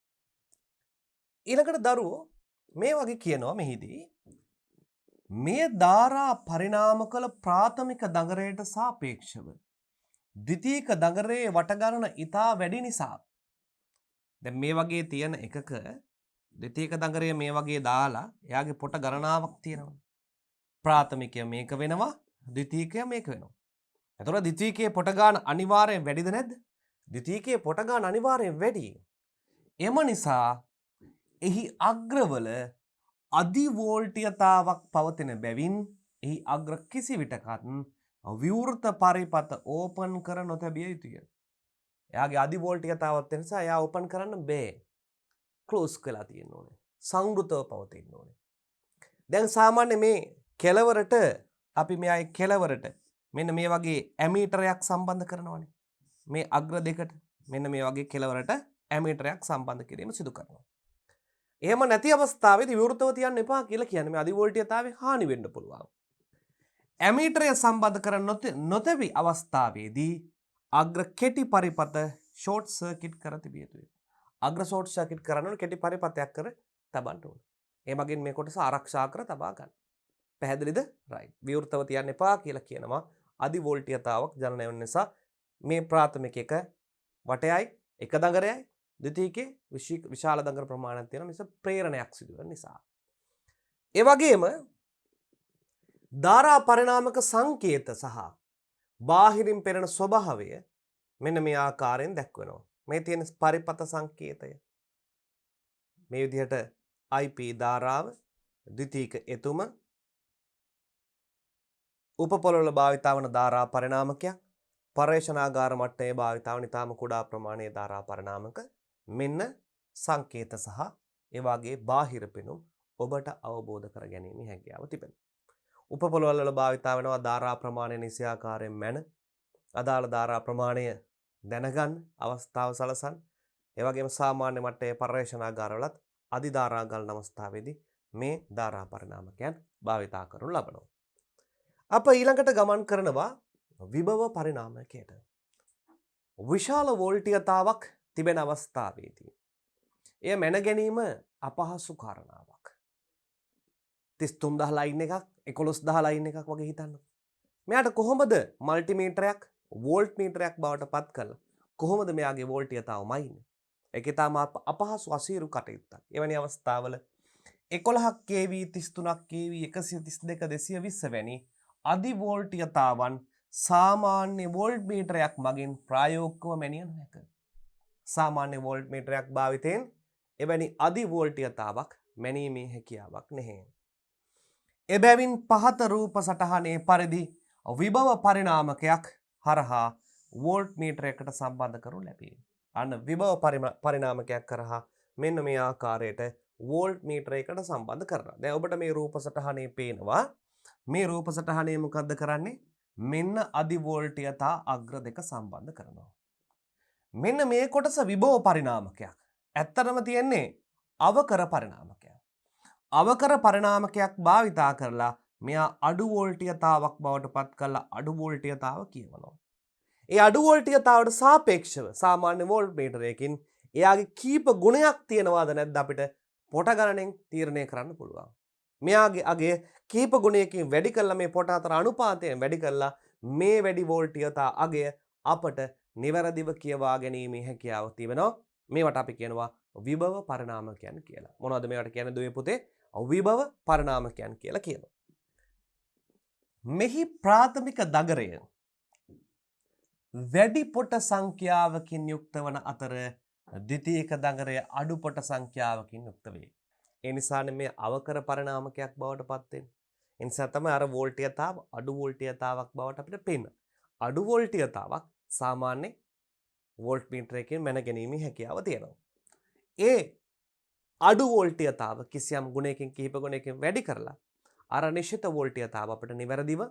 ඊළඟට දරුවෝ මේ වගේ කියනවා මෙහිදී මේ ධාරා පරිණාම කළ ප්‍රාථමික දඟරයට සාපේක්ෂව ද්විතීයික දඟරයේ වටගණන ඉතා වැඩි නිසා දැන් මේ වගේ තියෙන එකක ද්විතීයික දඟරය මේ වගේ දාලා එයාගේ පොට ගණනාවක් තියෙනවා. ප්‍රාථමිකය මේක වෙනවා ද්විතීයිකය මේක වෙනවා. එතකොට ද්විතීයිකයේ පොට ගාන අනිවාර්යෙන් වැඩිද නැද්ද? ද්විතීයිකයේ පොට ගාන අනිවාර්යෙන් වැඩි. එම නිසා එහි අග්‍රවල අධි වෝල්ටීයතාවක් පවතින බැවින් එහි අග්‍ර කිසි විටකත් විවෘත පරිපත ඕපන් කර නොතැබිය යුතුය. එයාගේ අධි වෝල්ටීයතාවත් වෙන නිසා එයා ඕපන් කරන්න බෑ. ක්ලෝස් කරලා තියෙන්න ඕනේ. සංවෘතව පවතින්න ඕනේ. දැන් සාමාන්‍ය මේ කෙලවරට අපි මෙයාගේ කෙලවරට මෙන්න මේ වගේ ඇමීටරයක් සම්බන්ධ කරනවානේ. මේ අග්‍ර දෙකට මෙන්න මේ වගේ කෙලවරට ඇමීටරයක් සම්බන්ධ කිරීම සිදු කරනවා. එහෙම නැති අවස්ථාවේදී විවෘතව තියන්න එපා කියලා කියන්නේ මේ අධි වෝල්ටීයතාවේ හානි වෙන්න පුළුවන්. ඇමීටරය සම්බන්ධ කර නොතැබි අවස්ථාවේදී අග්‍ර කෙටි පරිපත ෂෝට් සර්කිට් කර තිබිය යුතුයි. අග්‍ර ෂෝට් සර්කිට් කරන්න ඕන කෙටි පරිපතයක් කර තබන්න ඕන. ඒ මගින් මේ කොටස ආරක්ෂා කර තබා ගන්න. පැහැදිලිද? රයිට්. විවෘතව තියන්න එපා කියලා කියනවා. අධි වෝල්ටීයතාවක් ජනනය වෙන නිසා මේ ප්‍රාථමික එක වටයයි එක දඟරයයි ද්විතීයිකේ විශාල දඟර ප්‍රමාණයක් තියෙන නිසා ප්‍රේරණයක් සිදු වෙන නිසා. ඒ වගේම ධාරා පරිණාමක සංකේත සහ බාහිරින් පෙනෙන ස්වභාවය මෙන්න මේ ආකාරයෙන් දැක්වෙනවා. මේ තියෙන පරිපත සංකේතය මේ විදිහට IP ධාරාව ද්විතීයික එතුම උපපොළවල භාවිතා වන ධාරා පරිණාමකයක් පර්යේෂණාගාර මට්ටමේ භාවිතා වන ඉතාම කුඩා ප්‍රමාණයේ ධාරා පරිණාමක මෙන්න සංකේත සහ ඒ වගේ බාහිර පෙනුම් ඔබට අවබෝධ කර ගැනීම හැකියාව තිබෙනවා. උපපොළවල් වල භාවිතා වෙනවා ධාරා ප්‍රමාණය නිසියාකාරයෙන් මැන අදාළ ධාරා ප්‍රමාණය දැනගන්න අවස්ථාව සලසන්න. ඒ වගේම සාමාන්‍ය මට්ටමේ පර්යේෂණාගාරවලත් අධි ධාරා ගලන අවස්ථාවේදී මේ ධාරා පරිණාමකයන් භාවිතා කරනු ලබනවා. අප ඊළඟට ගමන් කරනවා විභව පරිණාමකයට. විශාල වෝල්ටීයතාවක් තිබෙන අවස්ථාවේදී එය මැන ගැනීම අපහසු කාරණාවක්. 33000 ලයින් එකක් 11000 ලයින් එකක් වගේ හිතන්න. මෙයාට කොහොමද මල්ටිමීටරයක් වෝල්ට් මීටරයක් බවට පත් කරලා කොහොමද මෙයාගේ වෝල්ටීයතාව මයින්නේ? ඒක තාම අපහසු අසීරු කටයුත්තක්. එවැනි අවස්ථාවල 11ක් kV 33ක් kV 132 220 වැනි අධි වෝල්ටීයතාවන් සාමාන්‍ය වෝල්ට් මීටරයක් මගින් ප්‍රායෝගිකව මැනිය නොහැක. සාමාන්‍ය වෝල්ට් මීටරයක් භාවිතයෙන් එවැනි අධි වෝල්ටීයතාවක් මැනීමේ හැකියාවක් නැහැ. එබැවින් පහත රූප සටහනේ පරිදි විභව පරිණාමකයක් හරහා වෝල්ට් මීටරයකට සම්බන්ධ කරනු ලැබේ. අන්න විභව පරිණාමකයක් කරහා මෙන්න මේ ආකාරයට වෝල්ට් මීටරයකට සම්බන්ධ කරනවා. දැන් ඔබට මේ රූප සටහනේ පේනවා. මේ රූප සටහනේ මොකද්ද කරන්නේ? මෙන්න අධි වෝල්ටීයතා අග්‍ර දෙක සම්බන්ධ කරනවා. මෙන්න මේ කොටස විභව පරිණාමකයක්. ඇත්තටම තියෙන්නේ අවකර පරිණාමකයක්. අවකර පරිණාමකයක් භාවිතා කරලා මෙයා අඩු වෝල්ටීයතාවක් බවට පත් කරලා අඩු වෝල්ටීයතාව කියවනවා. ඒ අඩු වෝල්ටීයතාවට සාපේක්ෂව සාමාන්‍ය වෝල්ට්මීටරයකින් එයාගේ කීප ගුණයක් තියෙනවාද නැද්ද අපිට පොට ගණනෙන් තීරණය කරන්න පුළුවන්. මෙයාගේ අගේ කීප ගුණයකින් වැඩි කළා මේ පොට අතර අනුපාතයෙන් වැඩි කළා මේ වැඩි වෝල්ටීයතා අගය අපට නිවැරදිව කියවා ගැනීමේ හැකියාව තිබෙනවා. මේවට අපි කියනවා විභව පරිණාමකයන් කියලා. මොනවද මේවට කියන්නේ දුවේ පුතේ? විභව පරිණාමකයන් කියලා කියනවා. මෙහි ප්‍රාථමික දගරය වැඩි පොට සංඛ්‍යාවකින් යුක්ත වන අතර ද්විතීයික දගරය අඩු පොට සංඛ්‍යාවකින් යුක්ත වේ. ඒ නිසානේ මේ අවකර පරිණාමකයක් බවට පත් වෙන්නේ. ඒ නිසා තමයි අර වෝල්ටීයතාව අඩු වෝල්ටීයතාවක් බවට අපිට පේන්නේ. අඩු වෝල්ටීයතාවක් සාමාන්‍ය වෝල්ට්මීටරයකින් මැනගැනීමේ හැකියාව තියෙනවා. ඒ අඩු වෝල්ටීයතාව කිසියම් ගුණයකින් කිහිප ගුණයකින් වැඩි කරලා අර නිශ්චිත වෝල්ටීයතාව අපිට නිවැරදිව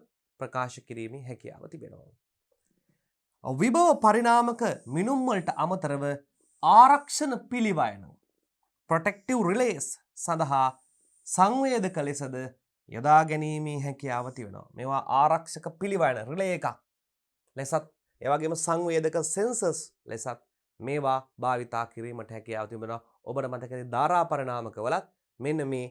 ප්‍රකාශ කිරීමේ හැකියාව තිබෙනවා. විභව පරිණාමක මිනුම් වලට අමතරව ආරක්ෂණ පිළිවයන ප්‍රොටෙක්ටිව් රිලේස් සඳහා සංවේදක ලෙසද යොදා ගැනීමේ හැකියාව තිබෙනවා. මේවා ආරක්ෂක පිළිවයන රිලේ එකක් ලෙසත් ඒ වගේම සංවේදක සෙන්සර්ස් ලෙසත් මේවා භාවිතා කිරීමට හැකියාව තිබෙනවා. ඔබට මතකයි ධාරා පරිණාමකවලත් මෙන්න මේ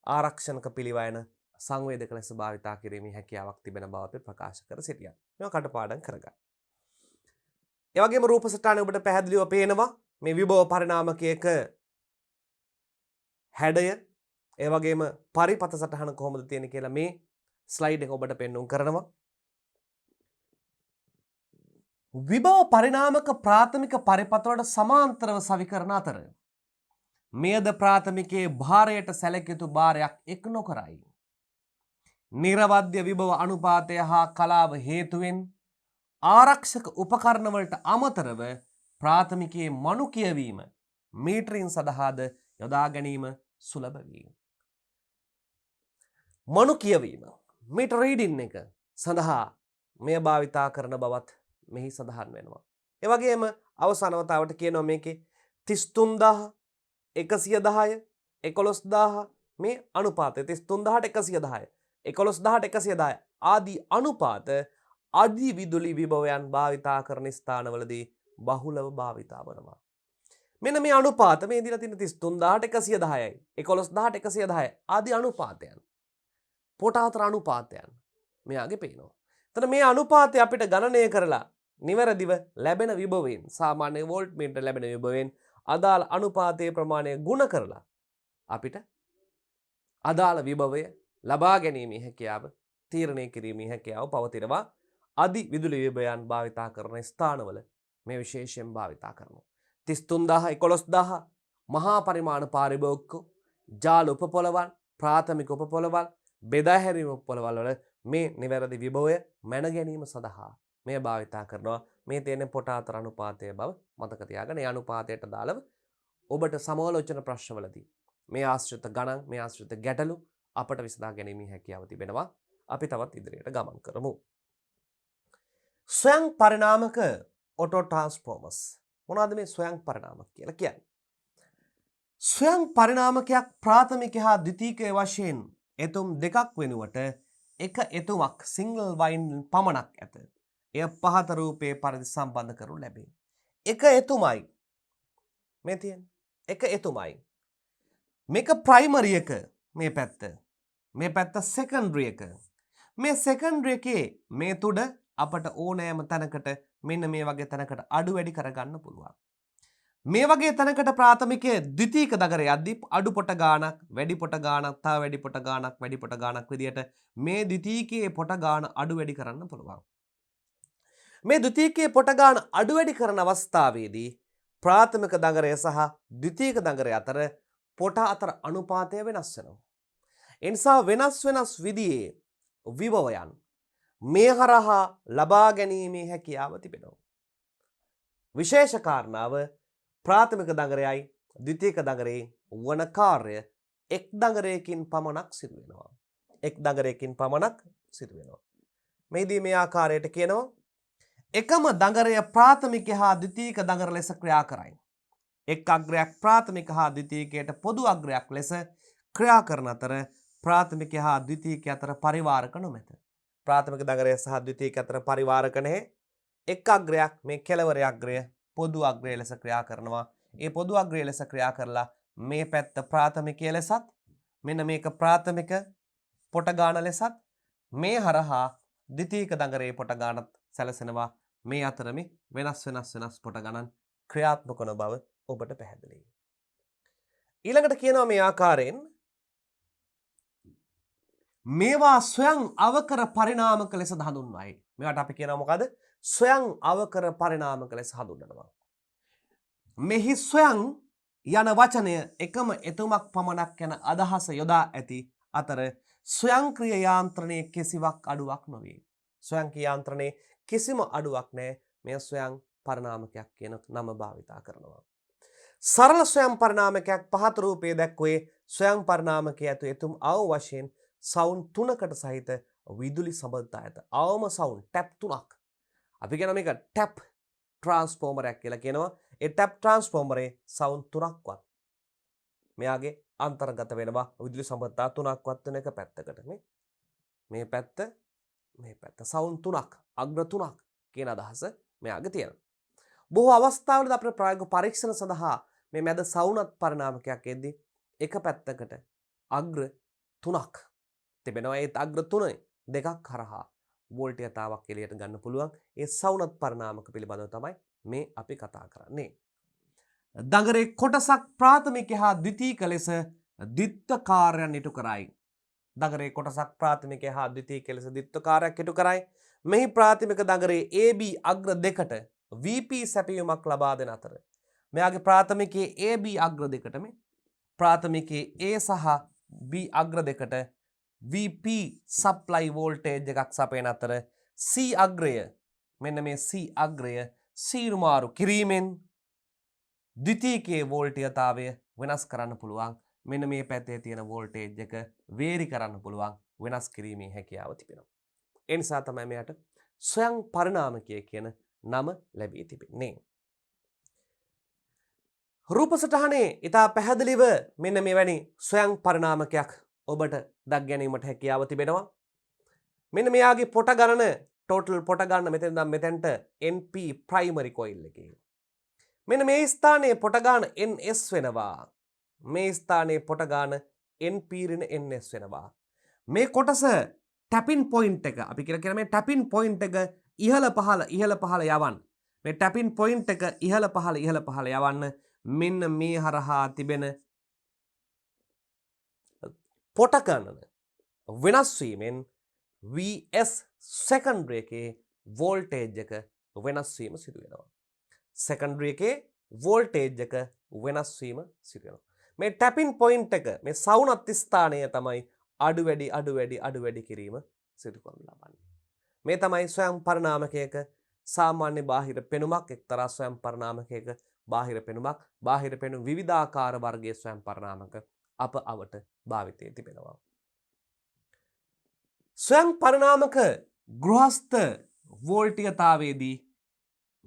ආරක්ෂණක පිළිවයන සංවේදක ලෙස භාවිතා කිරීමේ හැකියාවක් තිබෙන බව අපි ප්‍රකාශ කර සිටියා. මේවා කටපාඩම් කරගන්න. ඒ වගේම රූප සටහනේ ඔබට පැහැදිලිව පේනවා මේ විභව පරිණාමකයක හැඩය ඒ වගේම පරිපත සටහන කොහොමද තියෙන්නේ කියලා මේ ස්ලයිඩ් එක ඔබට පෙන්වුම් කරනවා. විභව පරිණාමක ප්‍රාථමික පරිපත වලට සමාන්තරව සවිකරන අතර මෙයද ප්‍රාථමිකයේ භාරයට සැලකිය යුතු භාරයක් එක් නොකරයි. නිර්වද්‍ය විභව අනුපාතය හා කලාව හේතුවෙන් ආරක්ෂක උපකරණ වලට අමතරව ප්‍රාථමිකයේ මනු කියවීම මීටරින් සඳහාද යොදා ගැනීම සුලභ වේ. මනු කියවීම මීටර රීඩින් එක සඳහා මෙය භාවිතා කරන බවත් මෙහි සඳහන් වෙනවා. ඒ වගේම අවසාන වතාවට කියනවා මේකේ 33000 110 11000 මේ අනුපාතය 33000ට 110 11000ට 110 ආදී අනුපාත අධි විදුලි විභවයන් භාවිතා කරන ස්ථානවලදී බහුලව භාවිතා වනවා. මෙන්න මේ අනුපාත මේ දීලා තියෙන 33000ට 110යි 11000ට 110 ආදී අනුපාතයන් පොට අතර අනුපාතයන් මෙයාගේ පේනවා. එතන මේ අනුපාතය අපිට ගණනය කරලා නිවැරදිව ලැබෙන විභවයෙන් සාමාන්‍ය වෝල්ට්මීටර ලැබෙන විභවයෙන් අදාළ අනුපාතයේ ප්‍රමාණය ගුණ කරලා අපිට අදාළ විභවය ලබා ගැනීමේ හැකියාව තීරණය කිරීමේ හැකියාව පවතිනවා. අධි විදුලි විභවයන් භාවිතා කරන ස්ථානවල මේ විශේෂයෙන් භාවිතා කරනවා. 33000 11000 මහා පරිමාණ පාරිභෝගික ජාල උපපොළවල් ප්‍රාථමික උපපොළවල් බෙදා හැරීම උපපොළවල් වල මේ නිවැරදි විභවය මැන ගැනීම සඳහා මේ භාවිතා කරනවා. මේ තියෙන පොට අතර අනුපාතය බව මතක තියාගන්න. ඒ අනුපාතයට දාලව ඔබට සමාලෝචන ප්‍රශ්නවලදී මේ ආශ්‍රිත ගණන් මේ ආශ්‍රිත ගැටලු අපට විසඳා ගැනීමේ හැකියාව තිබෙනවා. අපි තවත් ඉදිරියට ගමන් කරමු. ස්වයං පරිණාමක ඔටෝ ට්‍රාන්ස්ෆෝමර්ස්. මොනවද මේ ස්වයං පරිණාමක කියලා කියන්නේ? ස්වයං පරිණාමකයක් ප්‍රාථමික හා ද්විතීයික වශයෙන් එතුම් දෙකක් වෙනුවට එක එතුමක් සිංගල් වයින් පමණක් ඇත. එය පහත රූපයේ පරිදි සම්බන්ධ කරනු ලැබේ. එක එතුමයි මේ තියෙන්නේ. එක එතුමයි. මේක ප්‍රයිමරි එක මේ පැත්ත. මේ පැත්ත සෙකන්ඩරි එක. මේ සෙකන්ඩරි එකේ මේ තුඩ අපට ඕනෑම තැනකට මෙන්න මේ වගේ තැනකට අඩු වැඩි කරගන්න පුළුවන්. මේ වගේ තැනකට ප්‍රාථමිකයේ ද්විතීයික දගරය යද්දී අඩු පොට ගාණක් වැඩි පොට ගාණක් තව වැඩි පොට ගාණක් වැඩි පොට ගාණක් විදියට මේ ද්විතීයිකයේ පොට ගාණ අඩු වැඩි කරන්න පුළුවන්. මේ ද්විතීයිකයේ පොට ගාණ අඩු වැඩි කරන අවස්ථාවේදී ප්‍රාථමික දගරය සහ ද්විතීයික දගරය අතර පොට අතර අනුපාතය වෙනස් වෙනවා. ඒ නිසා වෙනස් විදිහේ විභවයන් මේ හරහා ලබා ගැනීමේ හැකියාව තිබෙනවා. විශේෂ කාරණාව ප්‍රාථමික දගරයයි ද්විතීයික දගරයේ වන කාර්ය එක් දගරයකින් පමණක් සිදු වෙනවා. එක් දගරයකින් පමණක් සිදු වෙනවා. මේදී මේ ආකාරයට කියනවා එකම දගරය ප්‍රාථමික හා ද්විතීයික දගර ලෙස ක්‍රියා කරයි. එක් අග්‍රයක් ප්‍රාථමික හා ද්විතීයිකයට පොදු අග්‍රයක් ලෙස ක්‍රියා කරන අතර ප්‍රාථමික හා ද්විතීක අතර පරිවාරක නොමැත. ප්‍රාථමික දගරය සහ ද්විතීක අතර පරිවාරක නැහැ. එක් අග්‍රයක් මේ කෙළවර අග්‍රය පොදු අග්‍රය ලෙස ක්‍රියා කරනවා. ඒ පොදු අග්‍රය ලෙස ක්‍රියා කරලා මේ පැත්ත ප්‍රාථමිකය ලෙසත් මෙන්න මේක ප්‍රාථමික පොට ගාන ලෙසත් මේ හරහා ද්විතීක දගරයේ පොට ගානත් සැලසෙනවා. මේ අතර මේ වෙනස් පොට ගණන් ක්‍රියාත්මක වන බව ඔබට පැහැදිලියි. ඊළඟට කියනවා මේ ආකාරයෙන් මේවා ස්වයං අවකර පරිණාමක ලෙස හඳුන්වයි. මේවට අපි කියනවා මොකද? ස්වයං අවකර පරිණාමක ලෙස හඳුන්වනවා. මෙහි ස්වයං යන වචනය එකම එතුමක් පමණක් යන අදහස යොදා ඇති අතර ස්වයංක්‍රීය යාන්ත්‍රණයේ කිසිවක් අඩුවක් නොවේ. ස්වයංක්‍රීය යාන්ත්‍රණයේ කිසිම අඩුවක් නැහැ. මේ ස්වයං පරිණාමකයක් කියන නම භාවිතා කරනවා. සරල ස්වයං පරිණාමකයක් පහත රූපයේ දැක්වේ ස්වයං පරිණාමකයේ ඇතු එතුම් අව වශයෙන් සවුන්ඩ් 3කට සහිත විදුලි සබඳතා ඇත. අවම සවුන්ඩ් ටැප් 3ක්. අපි කියන මේක ටැප් ට්‍රාන්ස්ෆෝමරයක් කියලා කියනවා. ඒ ටැප් ට්‍රාන්ස්ෆෝමරේ සවුන්ඩ් 3ක්වත් මෙයාගේ අන්තර්ගත වෙනවා විදුලි සබඳතා 3ක්වත් වෙන එක පැත්තකට. මේ පැත්ත සවුන්ඩ් 3ක් අග්‍ර 3ක් කියන අදහස මෙයාගේ තියෙනවා. බොහෝ අවස්ථාවලදී අපේ ප්‍රායෝගික පරීක්ෂණ සඳහා මේ මැද සවුනත් පරිණාමකයක් එද්දී එක පැත්තකට අග්‍ර 3ක් තිබෙනවා. ඒ අග්‍ර 3 දෙකක් හරහා වෝල්ටීයතාවක් එළියට ගන්න පුළුවන්. ඒ සවුනත් පරිණාමක පිළිබඳව තමයි මේ අපි කතා කරන්නේ. දඟරේ කොටසක් ප්‍රාථමික හා ද්විතීක ලෙස ද්විත්ව කාර්යයන් ඉටු කරයි. දඟරේ කොටසක් ප්‍රාථමික හා ද්විතීක ලෙස ද්විත්ව කාර්යයක් ඉටු කරයි. මෙහි ප්‍රාථමික දඟරේ AB අග්‍ර දෙකට VP සැපයීමක් ලබා දෙන අතර මෙයාගේ ප්‍රාථමිකයේ AB අග්‍ර දෙකට මේ ප්‍රාථමිකයේ A සහ B අග්‍ර දෙකට VP සප්ලයි වෝල්ටේජ් එකක් සපයන අතර C අග්‍රය මෙන්න මේ C අග්‍රය සීරුමාරු කිරීමෙන් ද්විතීකයේ වෝල්ටීයතාවය වෙනස් කරන්න පුළුවන්. මෙන්න මේ පැත්තේ තියෙන වෝල්ටේජ් එක වේරි කරන්න පුළුවන්. වෙනස් කිරීමේ හැකියාව තිබෙනවා. ඒ නිසා තමයි මෙයාට ස්වයං පරිණාමකය කියන නම ලැබී තිබෙන්නේ. රූප සටහනේ ඉතා පැහැදිලිව මෙන්න මෙවැනි ස්වයං පරිණාමකයක් ඔබට දක් ගැනීමට හැකියාව තිබෙනවා. මෙන්න මෙයාගේ පොට ගණන ටෝටල් පොට ගන්න මෙතන ඉඳන් මෙතෙන්ට NP ප්‍රයිමරි කොයිල් එකේ. මෙන්න මේ ස්ථානයේ පොට ගාන NS වෙනවා. මේ ස්ථානයේ පොට ගාන NP ඍණ NS වෙනවා. මේ කොටස ටැපින් පොයින්ට් එක අපි කියන මේ ටැපින් පොයින්ට් එක ඉහළ පහළ යවන්න. මේ ටැපින් පොයින්ට් එක ඉහළ පහළ යවන්න මෙන්න මේ හරහා තිබෙන පොට ගණන වෙනස් වීමෙන් VS සෙකන්ඩරි එකේ වෝල්ටේජ් එක වෙනස් වීම සිදු වෙනවා. සෙකන්ඩරි එකේ වෝල්ටේජ් එක වෙනස් වීම සිදු වෙනවා. මේ ටැපින් පොයින්ට් එක මේ සවුනත් ස්ථානය තමයි අඩු වැඩි කිරීම සිදු කරනු ලබන්නේ. මේ තමයි ස්වයං පරිණාමකයක සාමාන්‍ය බාහිර පෙනුමක්. එක්තරා ස්වයං පරිණාමකයක බාහිර පෙනුමක්. බාහිර පෙනුම් විවිධාකාර වර්ගයේ ස්වයං පරිණාමක අප අවට භාවිතයේ තිබෙනවා. ස්වයං පරිණාමක ගෘහස්ත වෝල්ටීයතාවයේදී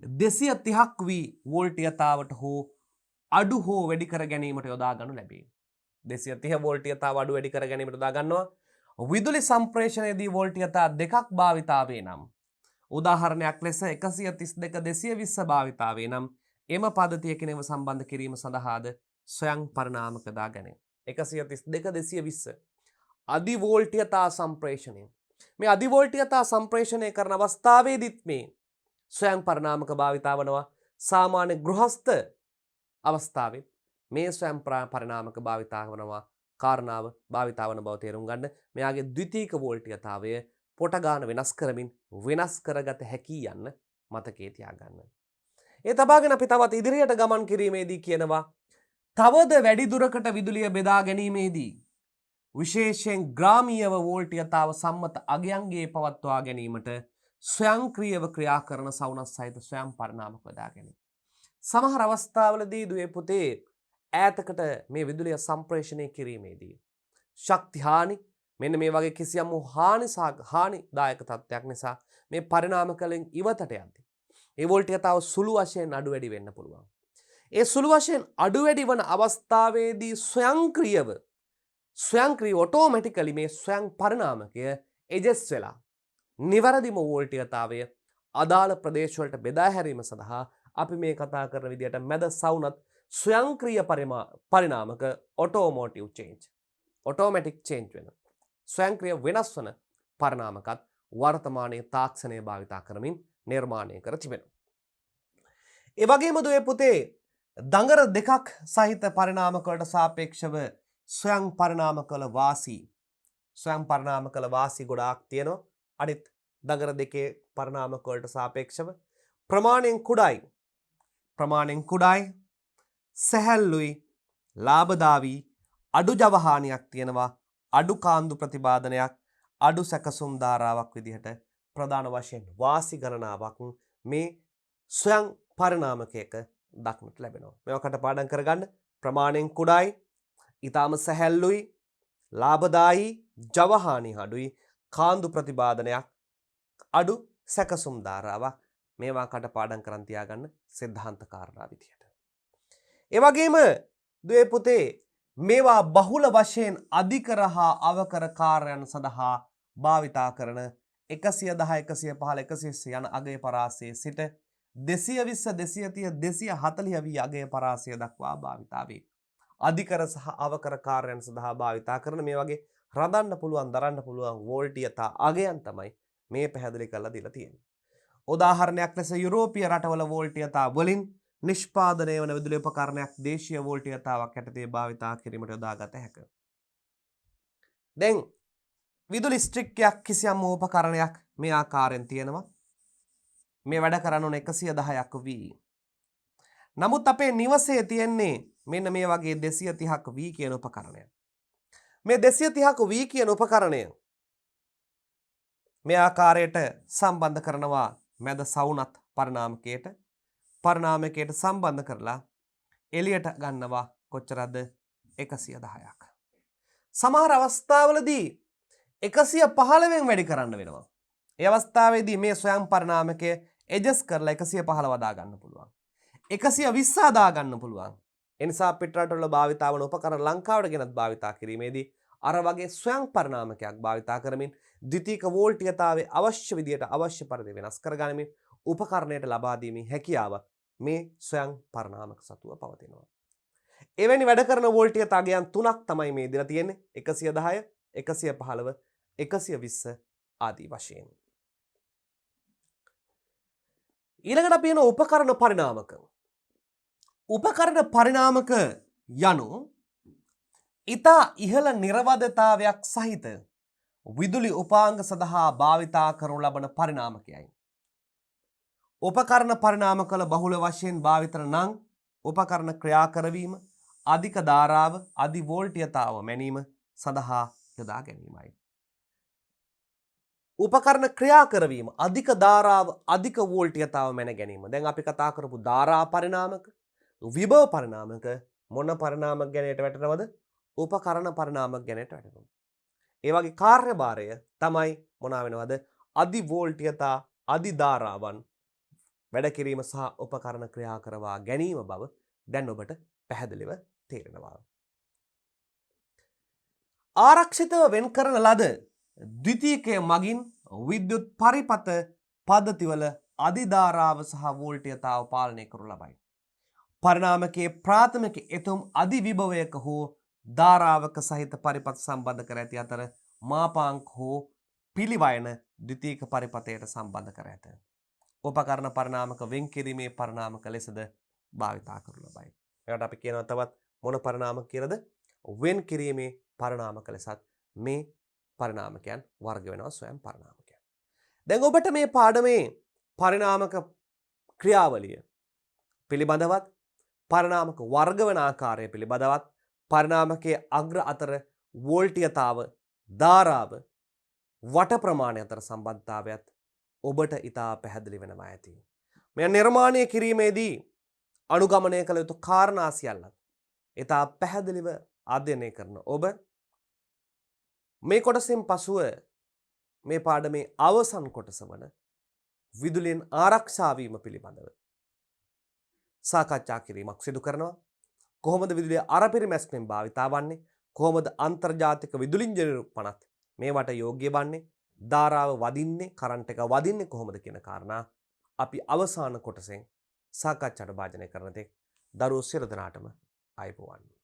230ක් වී වෝල්ටීයතාවට හෝ අඩු හෝ වැඩි කර ගැනීමට යොදා ගනු ලැබේ. 230 වෝල්ටීයතාව අඩු වැඩි කර ගැනීමට යොදා ගන්නවා. විදුලි සම්ප්‍රේෂණයේදී වෝල්ටීයතා දෙකක් භාවිතා වේ නම් උදාහරණයක් ලෙස 132 220 භාවිතා වේ නම් එම පද්ධතියකිනව සම්බන්ධ කිරීම සඳහාද ස්වයං පරිණාමක දා ගැනේ. 132 220 අධි වෝල්ටීයතා සම්ප්‍රේෂණය. මේ අධි වෝල්ටීයතා සම්ප්‍රේෂණය කරන අවස්ථාවේදීත් මේ ස්වයං පරිණාමක භාවිතා වනවා. සාමාන්‍ය ගෘහස්ත අවස්ථාවේ මේ ස්වයං පරිණාමක භාවිතා වනවා. කාරණාව භාවිතා වන බව තේරුම් ගන්න. මෙයාගේ ද්විතීක වෝල්ටීයතාවය පොට ගාන වෙනස් කරමින් වෙනස් කරගත හැකි යන්න මතකයේ තියාගන්න. ඒ තබාගෙන අපි තවත් ඉදිරියට ගමන් කිරීමේදී කියනවා තවද වැඩි දුරකට විදුලිය බෙදා ගැනීමේදී විශේෂයෙන් ග්‍රාමීයව වෝල්ටීයතාව සම්මත අගයන්ගේ පවත්වා ගැනීමට ස්වයංක්‍රීයව ක්‍රියා කරන සවුනත් සහිත ස්වයං පරිණාමක යොදා ගැනීම. සමහර අවස්ථාවලදී දුවේ පුතේ ඈතකට මේ විදුලිය සම්ප්‍රේෂණය කිරීමේදී ශක්ති හානි මෙන්න මේ වගේ කිසියම් හානිදායක තත්ත්වයක් නිසා මේ පරිණාම කලින් ඉවතට යද්දී ඒ වෝල්ටීයතාව සුළු වශයෙන් අඩු වැඩි වෙන්න පුළුවන්. ඒ සුළු වශයෙන් අඩු වැඩි වන අවස්ථාවේදී ස්වයංක්‍රීයව ස්වයංක්‍රීය ඔටෝමැටිකලි මේ ස්වයං පරිණාමකය එජස් වෙලා නිවැරදිම වෝල්ටියතාවය අදාළ ප්‍රදේශ වලට බෙදා හැරීම සඳහා අපි මේ කතා කරන විදිහට මැද සවුනත් ස්වයංක්‍රීය පරිණාමක ඔටෝමෝටිව් චේන්ජ් ඔටෝමැටික් චේන්ජ් වෙන ස්වයංක්‍රීය වෙනස් වන පරිණාමකත් වර්තමානයේ තාක්ෂණය භාවිතා කරමින් නිර්මාණය කර තිබෙනවා. ඒ වගේම දුවේ පුතේ දඟර දෙකක් සහිත පරිණාමක වලට සාපේක්ෂව ස්වයං පරිණාමක වල වාසි ගොඩාක් තියෙනවා. අනිත් දඟර දෙකේ පරිණාමක වලට සාපේක්ෂව ප්‍රමාණයෙන් කුඩායි සැහැල්ලුයි ලාභදාවී අඩු ජවහානියක් තියෙනවා අඩු කාන්දු ප්‍රතිපාදනයක් අඩු සැකසුම් ධාරාවක් විදිහට ප්‍රධාන වශයෙන් වාසි ගණනාවක් මේ ස්වයං පරිණාමකයක දක්නට ලැබෙනවා. මේවා කටපාඩම් කරගන්න. ප්‍රමාණයෙන් කුඩායි, ඊටාම සැහැල්ලුයි, ලාභදායී, ජවහානි අඩුයි, කාන්දු ප්‍රතිපාදනයක් අඩු සැකසුම් ධාරාවක් මේවා කටපාඩම් කරන් තියාගන්න සිද්ධාන්ත කාරණා විදියට. ඒ වගේම දුවේ පුතේ මේවා බහුල වශයෙන් අධිකර හා අවකර කාර්යයන් සඳහා භාවිතා කරන 110 115 120 යන අගය පරාසයේ සිට 220 230 240 අගය පරාසය දක්වා භාවිතා වේ. අධිකර සහ අවකර කාර්යයන් සඳහා භාවිතා කරන මේ වගේ රඳන්න පුළුවන් දරන්න පුළුවන් වෝල්ටියතා අගයන් තමයි මේ පැහැදිලි කරලා දීලා තියෙන්නේ. උදාහරණයක් ලෙස යුරෝපීය රටවල වෝල්ටියතා වලින් නිෂ්පාදනය වන විදුලි උපකරණයක් දේශීය වෝල්ටියතාවක් යටතේ භාවිතා කිරීමට යොදාගත හැකිය. දැන් විදුලි ස්ට්‍රික්කයක් කිසියම් උපකරණයක් මේ ආකාරයෙන් තියෙනවා. මේ වැඩ කරන්න ඕන 110ක් V. නමුත් අපේ නිවසේ තියෙන්නේ මෙන්න මේ වගේ 230ක් V කියන උපකරණයක්. මේ 230ක V කියන උපකරණය මේ ආකාරයට සම්බන්ධ කරනවා මැද සවුනත් පරිණාමකයට සම්බන්ධ කරලා එළියට ගන්නවා කොච්චරද 110ක්. සමහර අවස්ථාවලදී 115න් වැඩි කරන්න වෙනවා. ඒ අවස්ථාවේදී මේ ස්වයං පරිණාමකය එජස් කරලා 115 වදා ගන්න පුළුවන්. 120 අදා ගන්න පුළුවන්. ඒ නිසා පිටරටවල භාවිතා වන උපකරණ ලංකාවට ගෙනත් භාවිතා කිරීමේදී අර වගේ ස්වයං පරිණාමකයක් භාවිතා කරමින් ද්විතීක වෝල්ටියතාවයේ අවශ්‍ය විදියට අවශ්‍ය පරිදි වෙනස් කරගනිමින් උපකරණයට ලබා දීමේ හැකියාව මේ ස්වයං පරිණාමක සතුව පවතිනවා. එවැනි වැඩ කරන වෝල්ටියත අගයන් තුනක් තමයි මේ දීලා තියෙන්නේ 110 115 120 ආදී වශයෙන්. ඊළඟට අපි යන උපකරණ පරිණාමක. උපකරණ පරිණාමක යනු ඉතා ඉහළ නිර්වදතාවයක් සහිත විදුලි උපාංග සඳහා භාවිතා කරනු ලබන පරිණාමකයයි. උපකරණ පරිණාමකල බහුල වශයෙන් භාවිත නම් උපකරණ ක්‍රියා කරවීම අධික ධාරාව අධි වෝල්ටියතාව මැනීම සඳහා යොදා ගැනීමයි. උපකරණ ක්‍රියා කරවීම අධික ධාරාව අධික වෝල්ටියතාව මැන ගැනීම. දැන් අපි කතා කරපු ධාරා පරිණාමක විභව පරිණාමක මොන පරිණාමක ගැනට වැටෙනවද? උපකරණ පරිණාමක ගැනට වැටෙනවා. ඒ වගේ කාර්යභාරය තමයි මොනවා වෙනවද? අධි වෝල්ටියතා අධි ධාරාවන් වැඩ කිරීම සහ උපකරණ ක්‍රියා කරවා ගැනීම බව දැන් ඔබට පැහැදිලිව තේරෙනවා. ආරක්ෂිතව වෙන් කරන ලද ද්විතීකය මගින් විද්‍යුත් පරිපත පද්ධතිවල අධිධාරාව සහ වෝල්ටියතාව පාලනය කරනු ලබයි. පරිණාමකයේ ප්‍රාථමික එතුම් අධි විභවයක හෝ ධාරාවක සහිත පරිපත සම්බන්ධ කර ඇති අතර මාපාංක හෝ පිළිවයන ද්විතීක පරිපතයට සම්බන්ධ කර ඇත. උපකරණ පරිණාමක වෙන් කිරීමේ පරිණාමක ලෙසද භාවිතා කරනු ලබයි. ඒකට අපි කියනවා තවත් මොන පරිණාමක කියලාද? වෙන් කිරීමේ පරිණාමක ලෙසත් මේ පරිණාමකයන් වර්ග වෙනවා ස්වයං පරිණාමකයන්. දැන් ඔබට මේ පාඩමේ පරිණාමක ක්‍රියාවලිය පිළිබඳවත් පරිණාමක වර්ග වන ආකාරය පිළිබඳවත් පරිණාමකයේ අග්‍ර අතර වෝල්ටියතාව ධාරාව වට ප්‍රමාණය අතර සම්බන්ධතාවයත් ඔබට ඉතා පැහැදිලි වෙනවා ඇති. මෙය නිර්මාණය කිරීමේදී අනුගමනය කළ යුතු කාරණා සියල්ලත් ඉතා පැහැදිලිව අධ්‍යයනය කරන ඔබ මේ කොටසෙන් පසුව මේ පාඩමේ අවසන් කොටස වන විදුලියෙන් ආරක්ෂා වීම පිළිබඳව සාකච්ඡා කිරීමක් සිදු කරනවා. කොහොමද විදුලිය අරපිරිමැස්මෙන් භාවිතා වන්නේ? කොහොමද අන්තර්ජාතික විදුලි ඉංජිනේරු පනත් මේවට යෝග්‍ය වන්නේ? ධාරාව වදින්නේ, කරන්ට් එක වදින්නේ කොහොමද කියන කාරණා අපි අවසාන කොටසෙන් සාකච්ඡාට භාජනය කරන තෙක් දරුවෝ සියලු දෙනාටම ආයුබෝවන්.